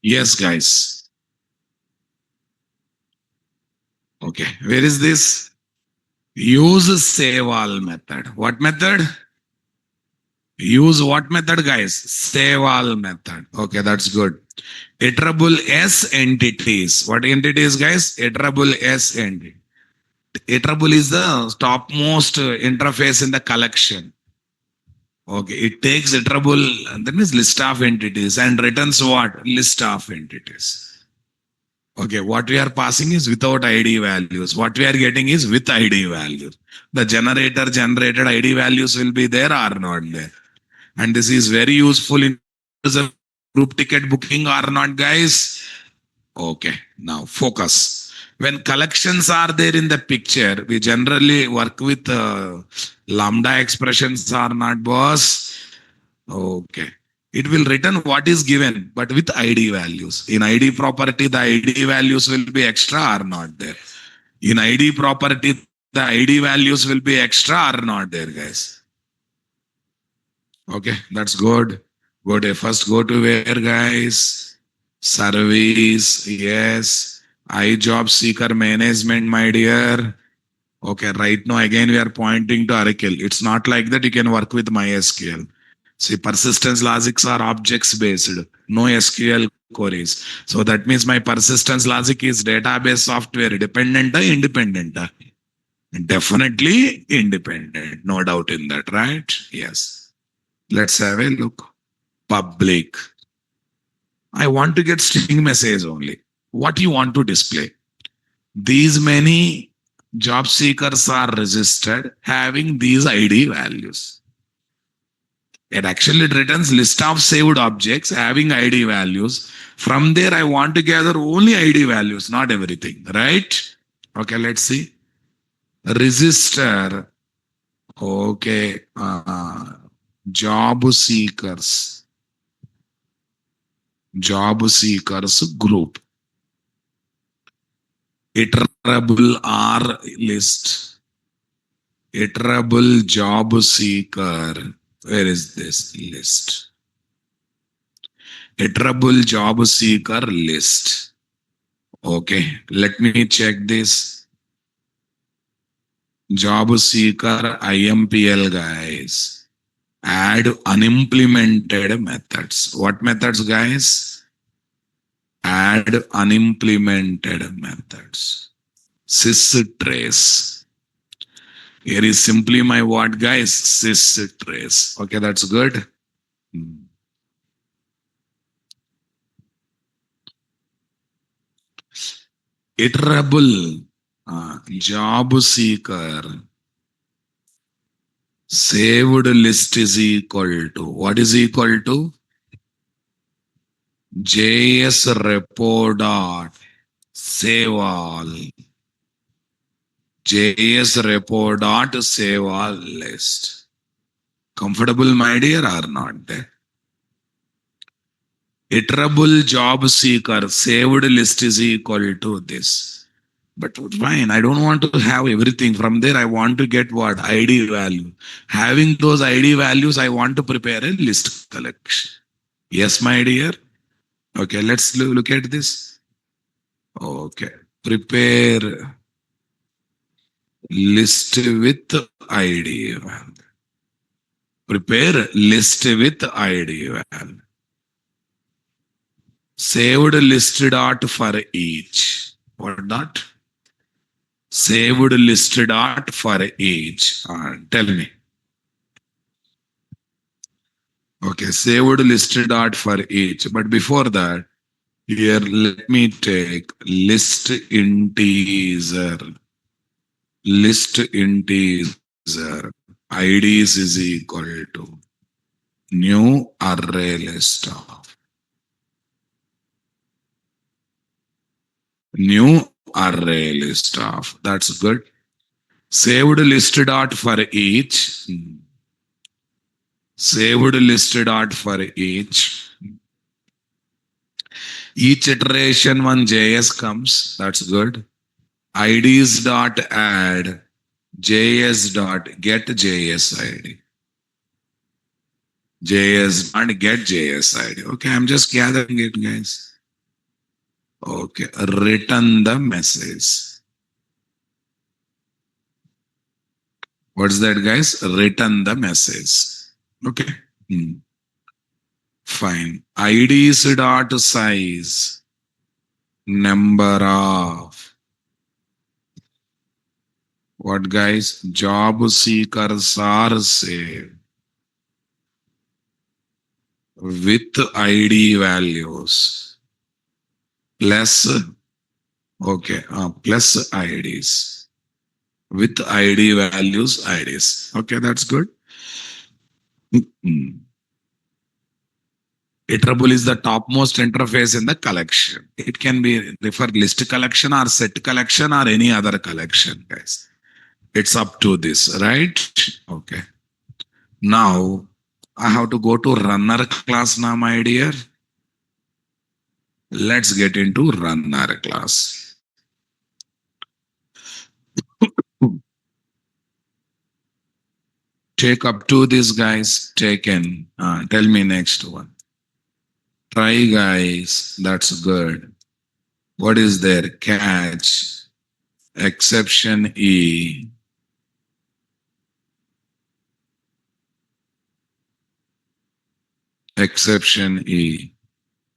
Yes, guys. Okay. Where is this? Use save all method. What method? Use what method, guys? Save all method. Okay, that's good. Iterable S entities. What entities, guys? Iterable S entity. Iterable is the topmost interface in the collection. Okay, it takes iterable, that means list of entities and returns what? List of entities. Okay, what we are passing is without ID values. What we are getting is with ID values. The generator generated ID values will be there or not there. And this is very useful in user group ticket booking or not, guys. Okay, now focus. When collections are there in the picture, we generally work with lambda expressions or not, boss. Okay. It will return what is given, but with ID values. In ID property, the ID values will be extra or not there. In ID property, the ID values will be extra or not there, guys. Okay, that's good. First go to where, guys? Service, yes. I job seeker management, my dear. Okay, right now again we are pointing to Oracle. It's not like that you can work with MySQL. See, persistence logics are objects based, no SQL queries. So that means my persistence logic is database software dependent or independent? Definitely independent, no doubt in that, right? Yes. Let's have a look. Public. I want to get string message only. What you want to display? These many job seekers are registered having these ID values. It actually returns list of saved objects having ID values. From there, I want to gather only ID values, not everything, right? Okay, let's see. Register. Okay. Job seekers. Job seekers group. Iterable R list. Iterable job seeker. Where is this list? Iterable job seeker list. Okay, let me check this. Job seeker IMPL, guys. Add unimplemented methods. What methods, guys? Add unimplemented methods. Sys trace. Here is simply my what, guys? Sys trace. Okay, that's good. Iterable job seeker saved list is equal to, what is equal to? JS repo dot save all. JS repo dot save all list. Comfortable, my dear, or not? Iterable job seeker saved list is equal to this. But fine, I don't want to have everything. From there, I want to get what? ID value. Having those ID values, I want to prepare a list collection. Yes, my dear. Okay, let's look at this. Okay, prepare list with ID value. Prepare list with ID value. Saved list dot for each. What dot? Saved list dot for each. Tell me. Okay, saved list dot for each. But before that, here let me take list integer. List integer. IDs is equal to new array list of. New array list of. That's good. Saved list dot for each. Saved list dot for each. Each iteration one JS comes. That's good. IDs dot add JS dot get JS ID. JS dot get JS ID. Okay, I'm just gathering it, guys. Okay, return the message. What's that, guys? Return the message. Okay. Hmm. Fine. IDs dot size. Number of what, guys? Job seekers are saved with ID values plus plus IDs with ID values IDs. Okay, that's good. Hmm. Iterable is the topmost interface in the collection. It can be refer list collection or set collection or any other collection, guys. It's up to this, right? Okay. Now I have to go to runner class now, my dear. Let's get into runner class. Take up to this, guys. Taken. Tell me next one. Try, guys. That's good. What is there? Catch. Exception E. Exception E.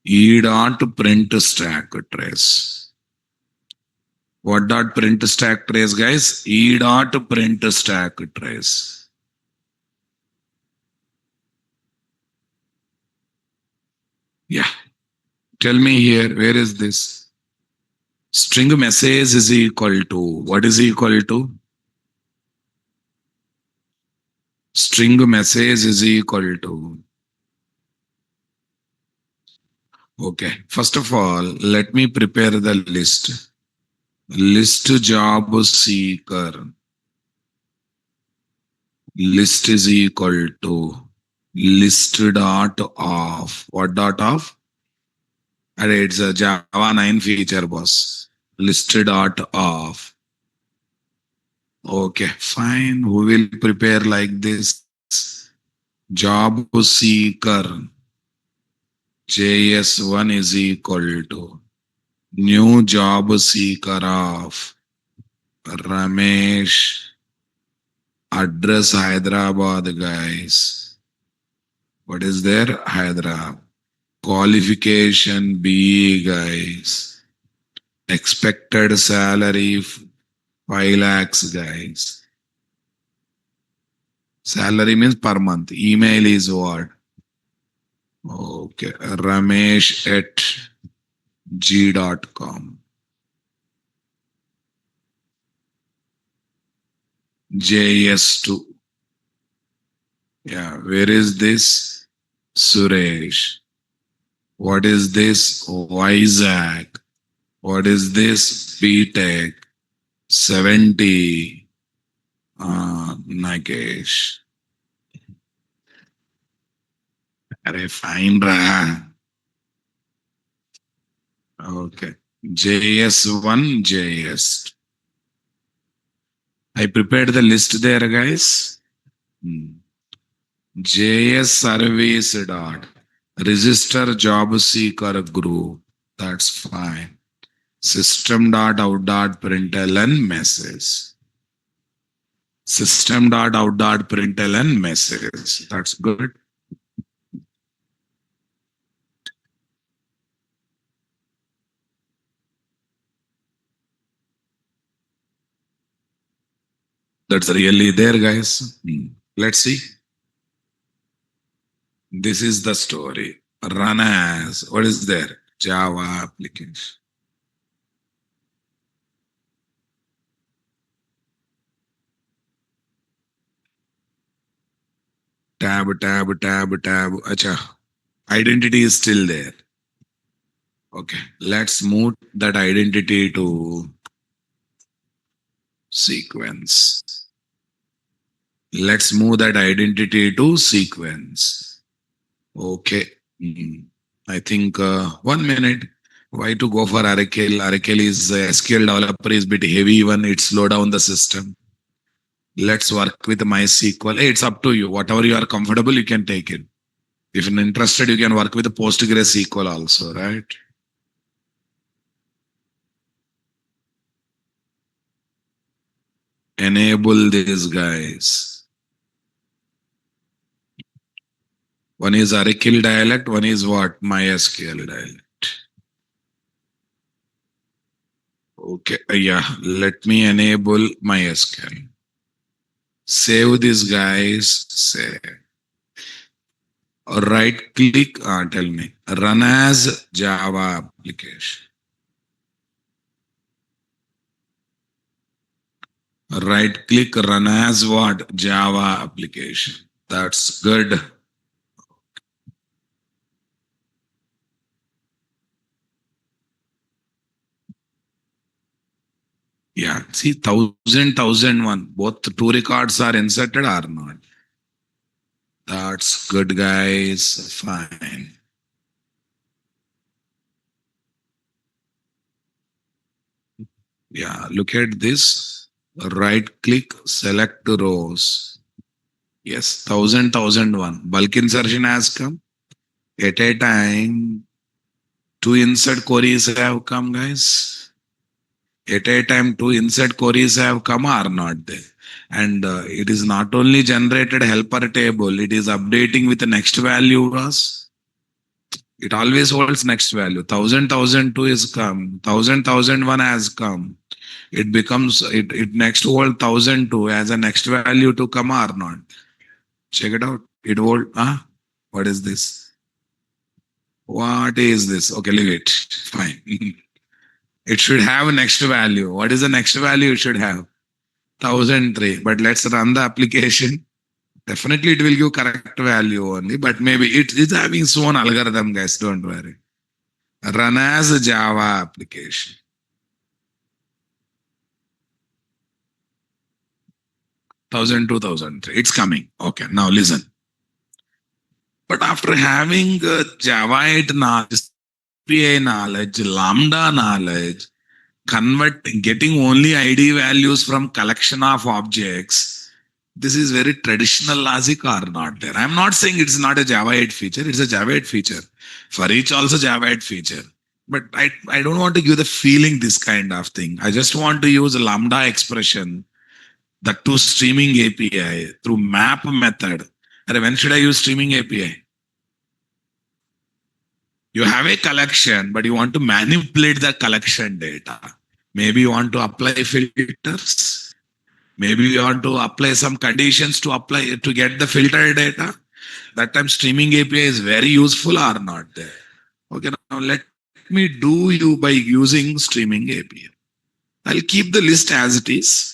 E dot print stack trace. What dot print stack trace, guys? E dot print stack trace. Yeah. Tell me here, where is this? String message is equal to, what is equal to? String message is equal to. Okay. First of all, let me prepare the list. List job seeker. List is equal to list dot of. What dot of? And it's a Java 9 feature, boss. List dot of. Okay, fine. Who will prepare like this? Job seeker. JS1 is equal to new job seeker of Ramesh. Address Hyderabad, guys. What is there? Hyderabad. Qualification B, guys. Expected salary 5 lakhs, guys. Salary means per month. Email is what? Okay. Ramesh at g.com. JS2. Yeah. Where is this? Suresh. What is this? Vizag. What is this? BTech. 70. Nagesh. Arey, fine, Ra. Okay. JS1, JS. I prepared the list there, guys. JS service dot register job seeker group. That's fine. System dot out dot println message. System dot out dot println message. That's good. That's really there, guys. Let's see. This is the story. Run as what is there? Java application. Tab. Acha. Identity is still there. Okay. Let's move that identity to sequence. Let's move that identity to sequence. Okay. I think 1 minute. Why to go for Oracle? Oracle is SQL developer is bit heavy even it slow down the system. Let's work with MySQL. Hey, it's up to you. Whatever you are comfortable, you can take it. If you're interested, you can work with the PostgreSQL also, right? enable these guys. One is Oracle dialect, one is what? MySQL dialect. Okay, yeah, let me enable MySQL. Save these guys, save. Right click, tell me, run as Java application. Right click, run as what? Java application. That's good. Yeah, see, 1001. Both two records are inserted or not. That's good, guys. Fine. Yeah, look at this. Right click, select rows. Yes, 1001. Bulk insertion has come. At a time, two insert queries have come, guys. At a time, two insert queries have come or not there. And it is not only generated helper table, it is updating with the next value was. It always holds next value. 1002 is come. 1001 has come. It becomes it next hold 1002 as a next value to come or not. Check it out. It hold what is this? What is this? Okay, leave it. Fine. It should have a next value. What is the next value it should have? 1003. But let's run the application. Definitely it will give correct value only, but maybe it is having its own algorithm, guys. Don't worry. Run as a Java application. 1002, 1003. It's coming. Okay, now listen. But after having Java 8 knowledge, PA knowledge, Lambda knowledge, getting only ID values from collection of objects, this is very traditional logic or not there. I'm not saying it's not a Java 8 feature, it's a Java 8 feature. For each also Java 8 feature. But I don't want to give the feeling this kind of thing. I just want to use a Lambda expression, that to streaming API through map method. And when should I use streaming API? You have a collection, but you want to manipulate the collection data. Maybe you want to apply filters. Maybe you want to apply some conditions to apply to get the filter data. That time streaming API is very useful or not there. Okay, now let me do you by using streaming API. I'll keep the list as it is.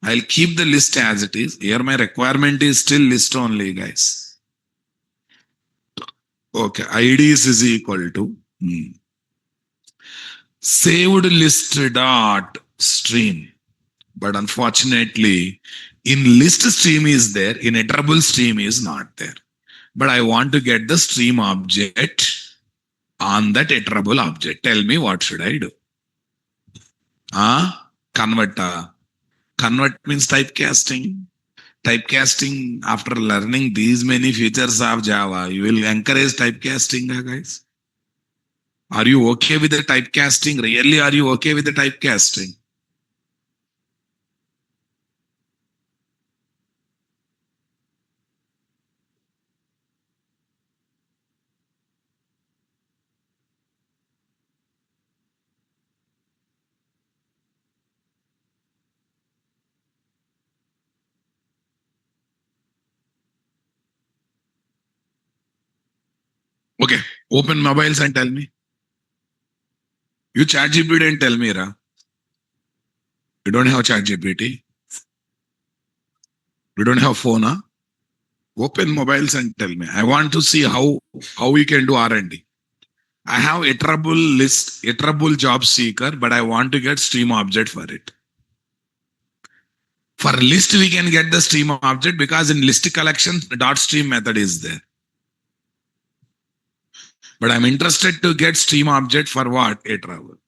I'll keep the list as it is. Here my requirement is still list only, guys. Okay, IDs is equal to saved list dot stream. But unfortunately, in list stream is there, in iterable stream is not there. But I want to get the stream object on that iterable object. Tell me what should I do? Convert. Convert means typecasting. Typecasting, after learning these many features of Java, you will encourage typecasting, guys. Are you okay with the typecasting? Really, are you okay with the typecasting? Okay, open mobiles and tell me. You chat GPT and tell me, Ra. You don't have chat GPT. You don't have phone, huh? Open mobiles and tell me. I want to see how we can do R&D. I have iterable list, iterable job seeker, but I want to get stream object for it. For list, we can get the stream object because in list collection, dot stream method is there. But I'm interested to get stream object for what? Iterable.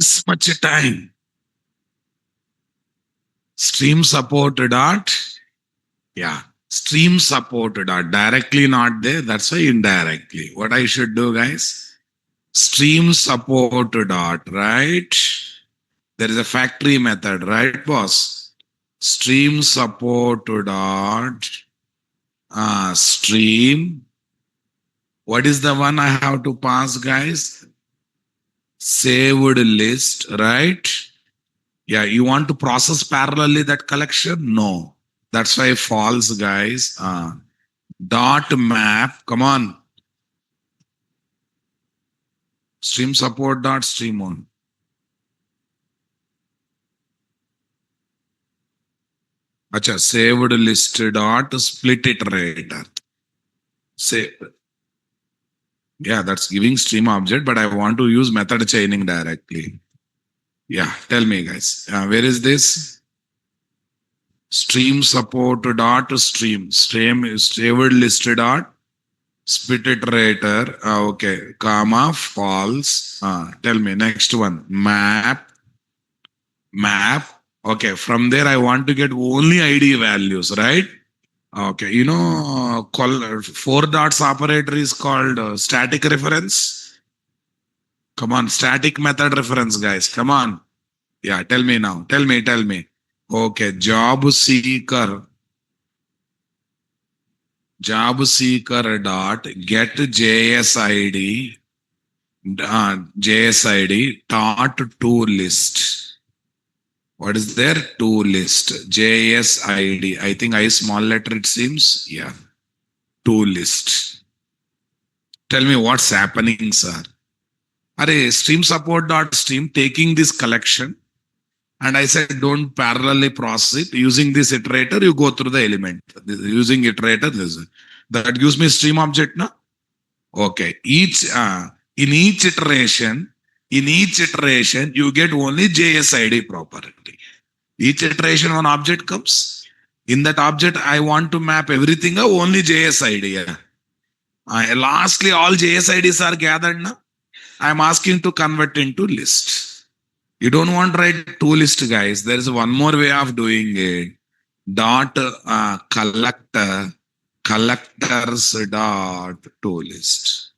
this much time. Stream support dot. Yeah. Stream support dot. Directly not there. That's why indirectly. What I should do, guys? Stream support dot, right? There is a factory method, right, boss? Stream support dot stream. What is the one I have to pass, guys? Saved list, right? Yeah, you want to process parallelly that collection? No. That's why false, guys. Dot map. Come on. Stream support dot stream on. Acha, saved list dot split iterator. Say, yeah, that's giving stream object, but I want to use method chaining directly. Yeah, tell me, guys. Where is this? Stream support dot stream is saved list dot split iterator. Okay, comma false. Tell me next one. Map. Okay, from there I want to get only ID values, right? Okay, you know, four dots operator is called static reference. Come on, static method reference, guys. Come on. Yeah, tell me now. Tell me. Okay, job seeker dot get JSID dot to list. What is there? To list. JSID. I think I small letter it seems. Yeah. To list. Tell me what's happening, sir. Are stream support dot stream taking this collection, and I said don't parallelly process it. Using this iterator, you go through the element. Using iterator, that gives me stream object, na? Okay. In each iteration, you get only JSID property. Each iteration one object comes. In that object, I want to map everything only JSID. Yeah. Lastly, all JSIDs are gathered now. I'm asking to convert into list. You don't want to write to list, guys. There is one more way of doing it. Dot collectors dot to list.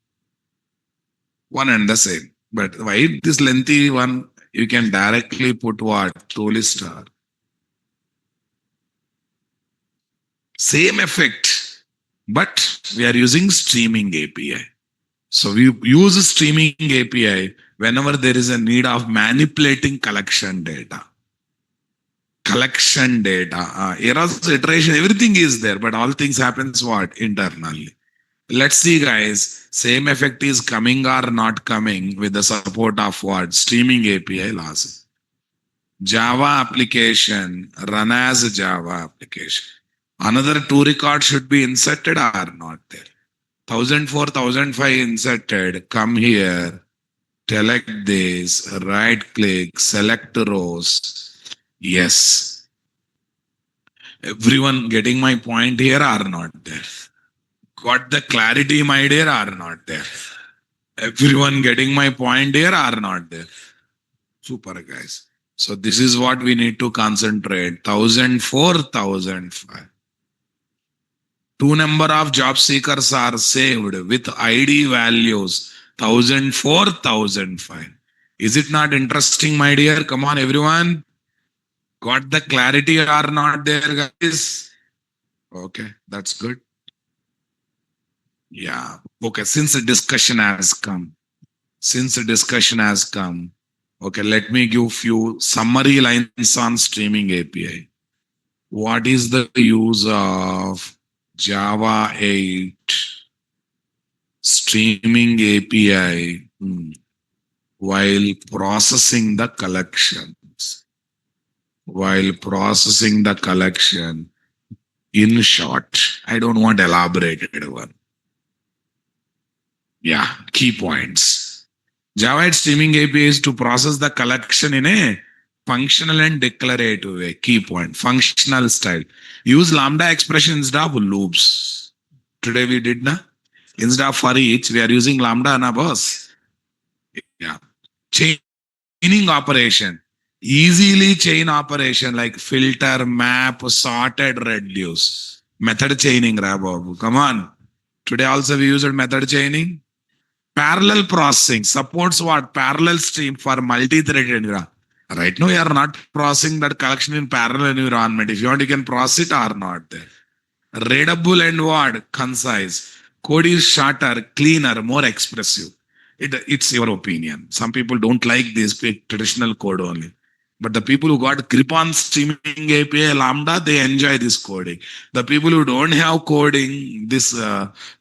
One and the same. But why this lengthy one? You can directly put what? To list star. Same effect, but we are using streaming API. So we use streaming API whenever there is a need of manipulating collection data. Errors, iteration, everything is there, but all things happens what? Internally. Let's see, guys. Same effect is coming or not coming with the support of what? Streaming API laws. Java application run as a Java application. Another two records should be inserted or not there. 1004, 1005 inserted. Come here. Select this. Right click. Select rows. Yes. Everyone getting my point here or not there? Got the clarity, my dear, or not there? Everyone getting my point here or not there? Super, guys. So this is what we need to concentrate. 1004, 1005. Two number of job seekers are saved with ID values 1004, 1005. Is it not interesting, my dear? Come on, everyone. Got the clarity or not there, guys? Okay, that's good. Yeah. Okay, since the discussion has come, okay, let me give few summary lines on streaming API. What is the use of Java 8 streaming API while processing the collections? In short, I don't want elaborated one. Yeah, key points. Java 8 streaming API is to process the collection in a functional and declarative way. Key point, functional style. Use lambda expression instead of loops. Today we did, na? Instead of for each, we are using lambda, na boss? Yeah. Chain chaining operation, easily chain operation like filter, map, sorted, reduce. Method chaining, Rababu. Come on. Today also we used method chaining. Parallel processing supports what? Parallel stream for multi-threaded environment. Right now, you are not processing that collection in parallel environment. If you want, you can process it or not there. Readable and what? Concise. Code is shorter, cleaner, more expressive. It's your opinion. Some people don't like this traditional code only. But the people who got grip on streaming API Lambda, they enjoy this coding. The people who don't have coding, this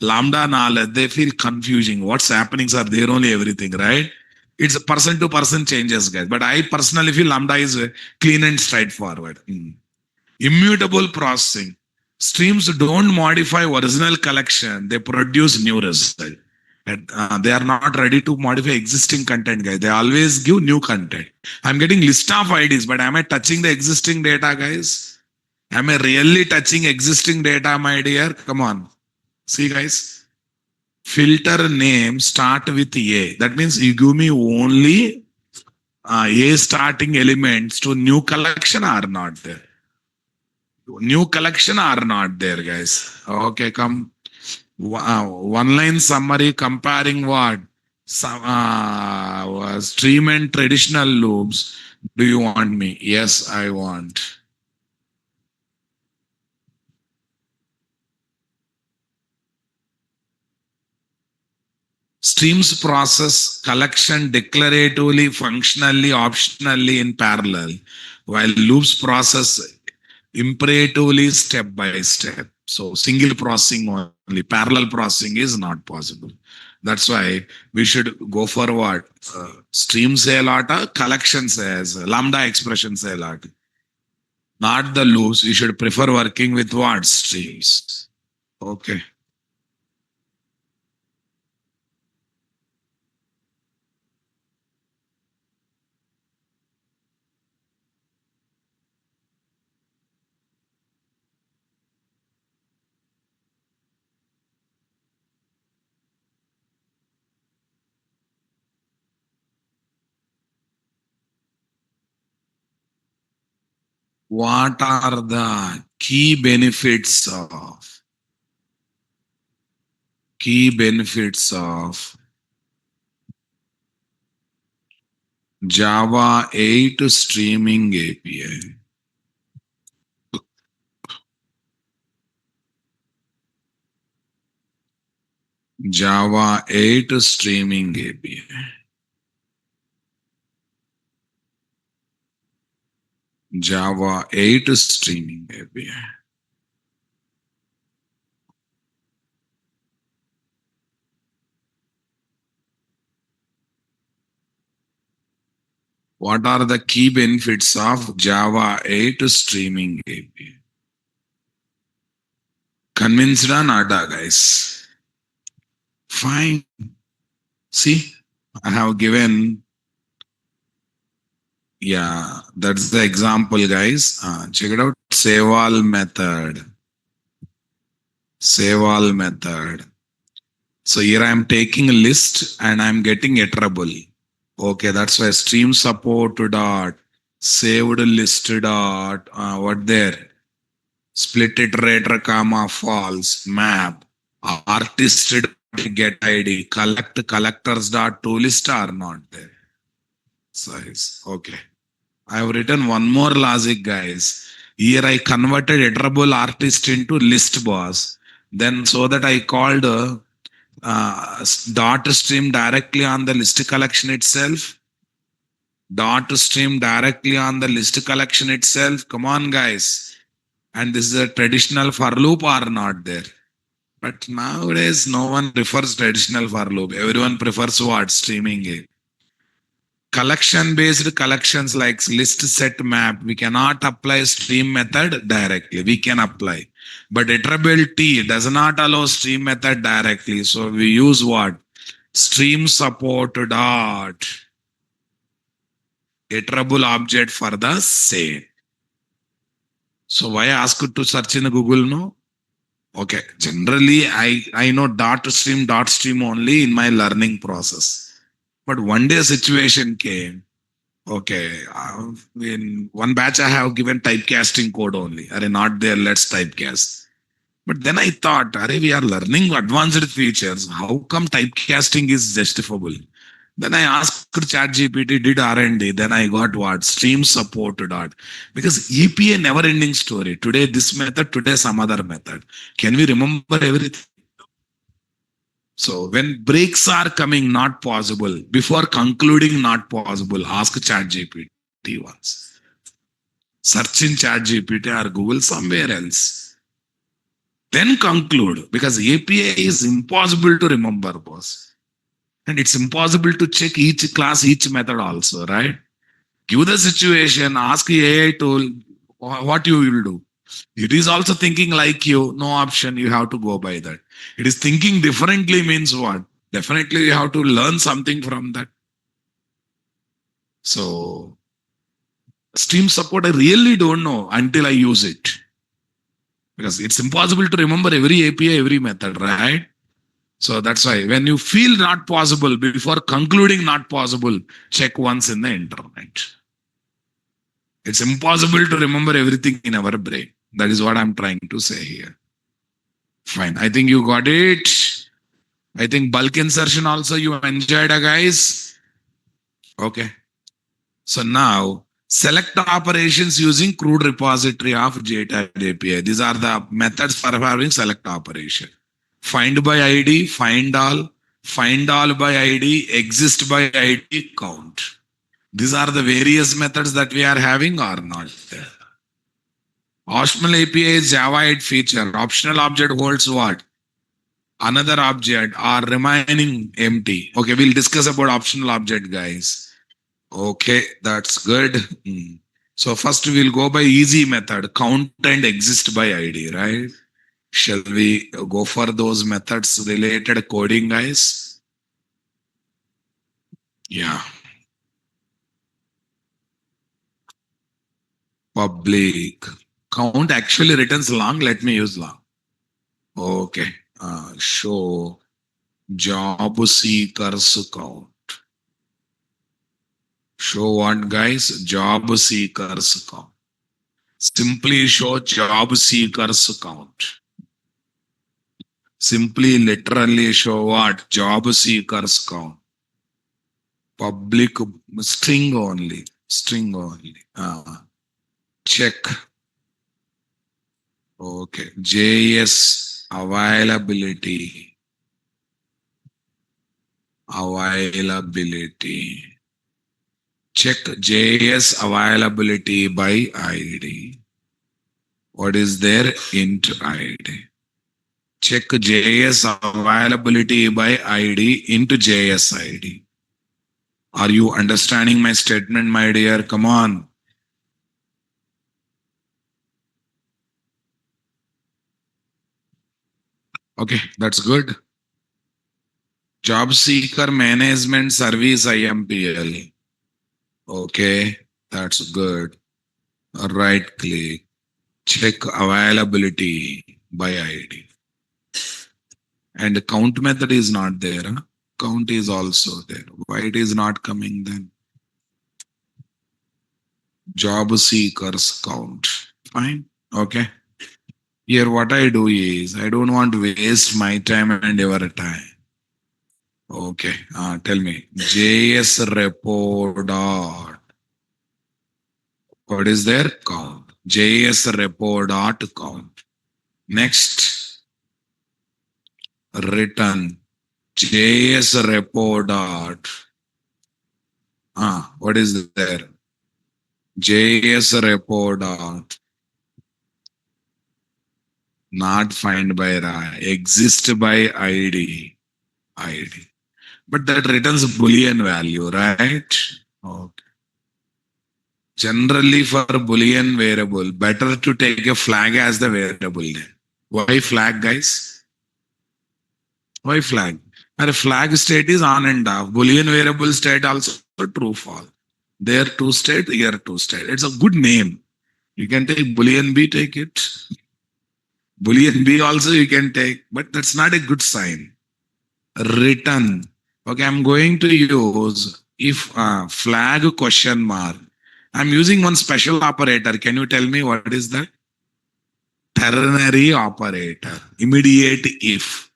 Lambda knowledge, they feel confusing. What's happening are there only everything, right? It's a person to person changes, guys. But I personally feel Lambda is clean and straightforward. Immutable processing. Streams don't modify original collection, they produce new result. And they are not ready to modify existing content, guys. They always give new content. I'm getting list of IDs, but am I touching the existing data, guys? Am I really touching existing data, my dear? Come on. See, guys. Filter name start with A. That means you give me only A starting elements to new collection are not there. New collection are not there, guys. Okay, come. One line summary comparing what? Some, stream and traditional loops. Do you want me? Yes, I want. Streams process collection declaratively, functionally, optionally in parallel, while loops process imperatively step by step. So single processing only, parallel processing is not possible. That's why we should go for what? Stream say a lot, collection says, lambda expression say a lot. Not the loops. We should prefer working with what? Streams. Okay. What are the key benefits of Java 8 streaming API? Java 8 streaming API. Java 8 streaming API. What are the key benefits of Java 8 streaming API? Convinced or not, guys? Fine. See, I have given, yeah, that's the example, guys. Check it out. Save all method. Save all method. So here I am taking a list and I'm getting iterable. Okay, that's why stream support dot saved list dot what there split iterator comma false map artist get id collectors dot to list are not there. Size. Okay. I have written one more logic, guys. Here I converted iterable artist into list boss. Then so that I called dot stream directly on the list collection itself. Dot stream directly on the list collection itself. Come on, guys. And this is a traditional for loop or not there. But nowadays, no one prefers traditional for loop. Everyone prefers what? Streaming it. Collection based collections like list set map, we cannot apply stream method directly. We can apply. But iterability does not allow stream method directly. So we use what? Stream support dot iterable object for the same. So why ask to search in Google? No. Okay. Generally, I know dot stream only in my learning process. But one day a situation came. Okay. In one batch, I have given typecasting code only. Are not there? Let's typecast. But then I thought, Are we are learning advanced features. How come typecasting is justifiable? Then I asked ChatGPT, did R&D. Then I got what? Stream support dot. Because EPA never ending story. Today this method, today some other method. Can we remember everything? So when breaks are coming not possible, before concluding not possible, ask ChatGPT once. Search in ChatGPT or Google somewhere else. Then conclude because API is impossible to remember, boss. And it's impossible to check each class, each method also, right? Give the situation, ask the AI tool what you will do. It is also thinking like you, no option, you have to go by that. It is thinking differently means what? Definitely you have to learn something from that. So Steam support, I really don't know until I use it. Because it's impossible to remember every API, every method, right? So that's why when you feel not possible, before concluding not possible, check once in the internet. It's impossible to remember everything in our brain. That is what I'm trying to say here. Fine. I think you got it. I think bulk insertion also you enjoyed, guys. Okay. So now select operations using crude repository of Data JPA. These are the methods for having select operation. Find by ID, find all by ID, exist by ID, count. These are the various methods that we are having or not there. Optional API is Java 8 feature. Optional object holds what? Another object or remaining empty. Okay, we'll discuss about optional object, guys. Okay, that's good. So first we'll go by easy method, count and exist by ID, right? Shall we go for those methods related coding, guys? Yeah. Public. Count actually returns long. Let me use long. Okay. Show job seekers count. Show what, guys? Job seekers count. Simply show job seekers count. Simply literally show what? Job seekers count. Public string only. String only. Check. Okay. JS availability. Availability. Check JS availability by ID. What is there? Int ID. Check JS availability by ID into JS ID. Are you understanding my statement, my dear? Come on. Okay, that's good. Job Seeker Management Service IMPL. Okay, that's good. Right click. Check availability by ID. And the count method is not there. Huh? Count is also there. Why it is not coming then? Job seekers count. Fine. Okay. Here, what I do is I don't want to waste my time and your time. Okay. Tell me. JS repo dot. What is there? Count. JS repo dot count. Next. Return. JS repo dot. What is there? JS repo dot. Not find by exist by ID. ID. But that returns Boolean value, right? Okay. Generally, for Boolean variable, better to take a flag as the variable name. Why flag, guys? Why flag? And a flag state is on and off. Boolean variable state also true false. There two state, here two state. It's a good name. You can take Boolean B, take it. Boolean B also you can take, but that's not a good sign. Return. Okay, I'm going to use If flag question mark, I'm using one special operator. Can you tell me what is that? Ternary operator. Immediate if.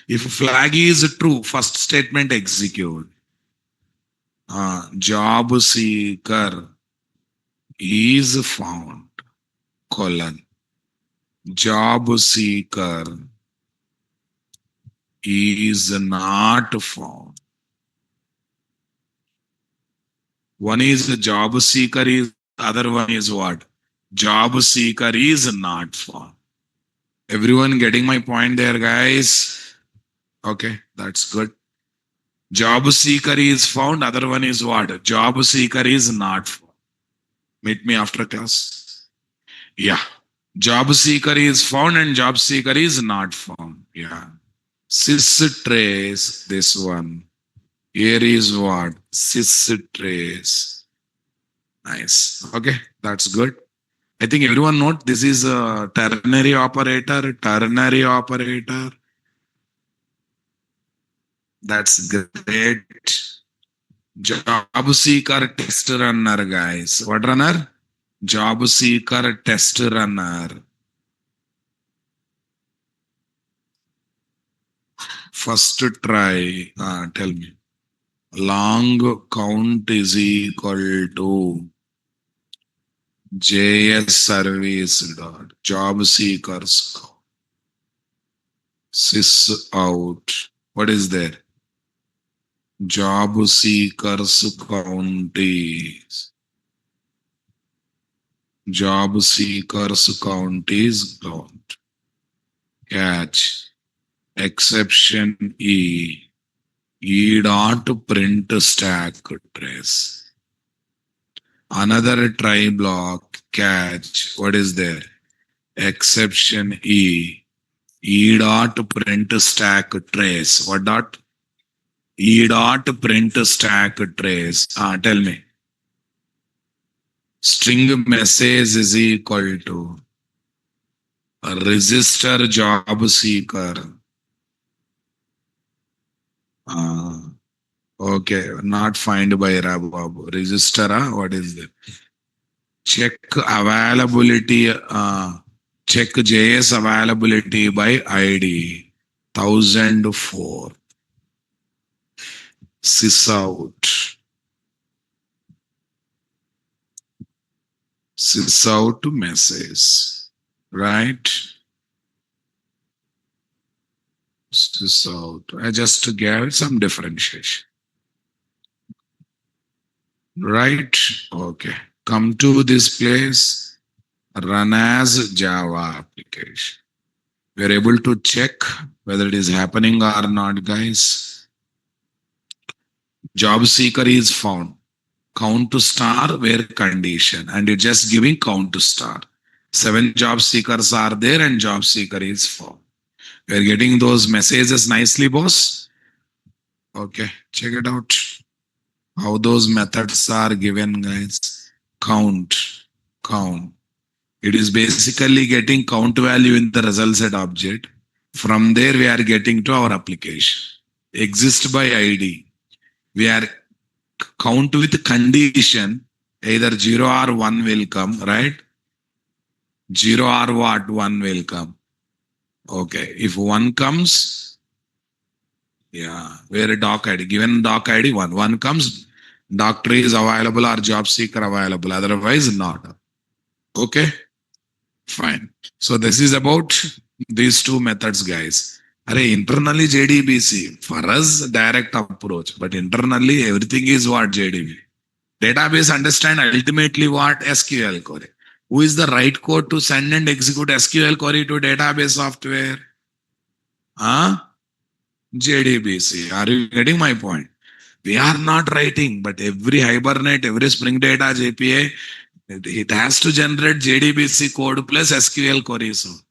If flag is true, first statement execute. Job seeker is found. Colon. Job seeker is not found. One is a job seeker is, other one is what? Job seeker is not found. Everyone getting my point there, guys? Okay, that's good. Job seeker is found, other one is what? Job seeker is not found. Meet me after class. Yeah. Job seeker is found and job seeker is not found. Yeah. Sys trace, this one. Here is what? Sys trace. Nice. Okay, that's good. I think everyone note this is a ternary operator. Ternary operator. That's great. Job seeker test runner, guys. What runner? Job seeker test runner. First try. Tell me. Long count is equal to JS service dot job seekers count. Sys out. What is there? Job seekers count is. Job seekers count is count. Catch. Exception E. E dot print stack trace. Another try block. Catch. What is there? Exception E. E dot print stack trace. What dot? E dot print stack trace. Tell me. String message is equal to register job seeker. Okay, not find by Rababu. Register, what is that? Check availability, check JS availability by ID 1004. Sys out. Sys out message. Right? Sys out. I just gave some differentiation. Right? Okay. Come to this place. Run as Java application. We are able to check whether it is happening or not, guys. Job seeker is found. Count to star where condition, and it's just giving count to star. 7 job seekers are there and job seeker is found. We are getting those messages nicely, boss. Okay, check it out. How those methods are given, guys. Count. It is basically getting count value in the result set object. From there, we are getting to our application. Exist by ID. We are count with condition. Either 0 or 1 will come, right? 0 or what? 1 will come. Okay. If 1 comes, yeah, where doc ID? Given doc ID 1. 1 comes, doctor is available or job seeker available. Otherwise, not. Okay. Fine. So this is about these two methods, guys. Internally JDBC. For us, direct approach. But internally, everything is what JDB. Database understand ultimately what? SQL query. Who is the right code to send and execute SQL query to database software? JDBC. Are you getting my point? We are not writing, but every Hibernate, every Spring Data JPA, it has to generate JDBC code plus SQL queries.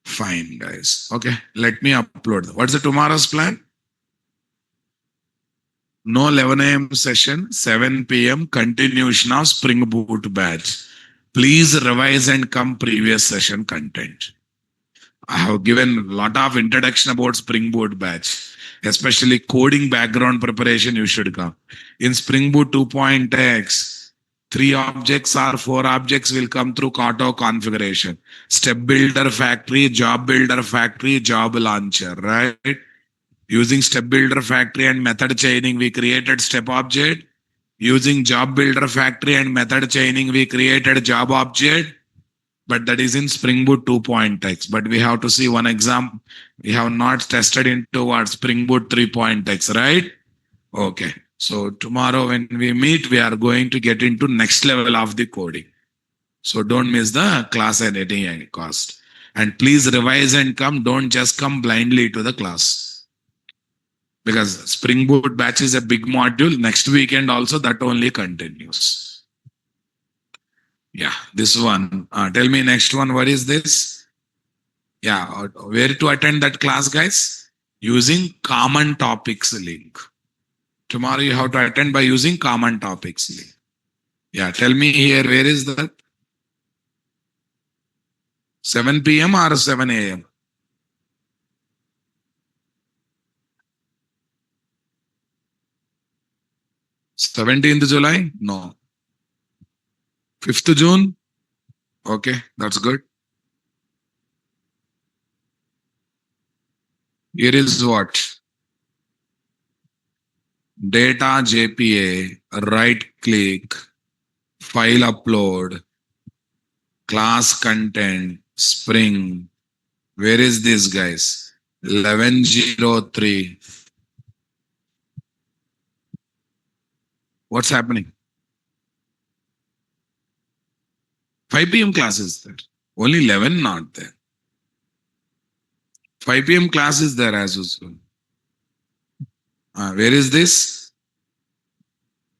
Fine, guys. Okay, let me upload. What's the tomorrow's plan? No 11 a.m. session, 7 p.m. continuation of Spring Boot batch. Please revise and come previous session content. I have given a lot of introduction about Spring Boot batch. especially coding background preparation, you should come. In Spring Boot 2.x, 3 objects or 4 objects will come through auto configuration. Step builder factory, job builder factory, job launcher, right? Using step builder factory and method chaining, we created step object. Using job builder factory and method chaining, we created job object. But that is in Spring Boot 2.x. But we have to see one example. We have not tested into what Spring Boot 3.x, right? Okay. So tomorrow when we meet, we are going to get into next level of the coding. So don't miss the class at any cost. And please revise and come. Don't just come blindly to the class. Because Spring Boot batch is a big module. Next weekend also that only continues. Yeah, this one. Tell me next one. What is this? Yeah, where to attend that class, guys? Using common topics link. Tomorrow you have to attend by using common topics link. Yeah, tell me here, where is that? 7 p.m. or 7 a.m.? 17th July? No. 5th June? Okay, that's good. Here is what? Data JPA, right click, file upload, class content, Spring. Where is this, guys? 1103. What's happening? 5 p.m. class is there. Only 11 not there. 5 p.m. class is there as usual. Where is this?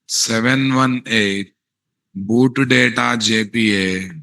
718 boot data JPA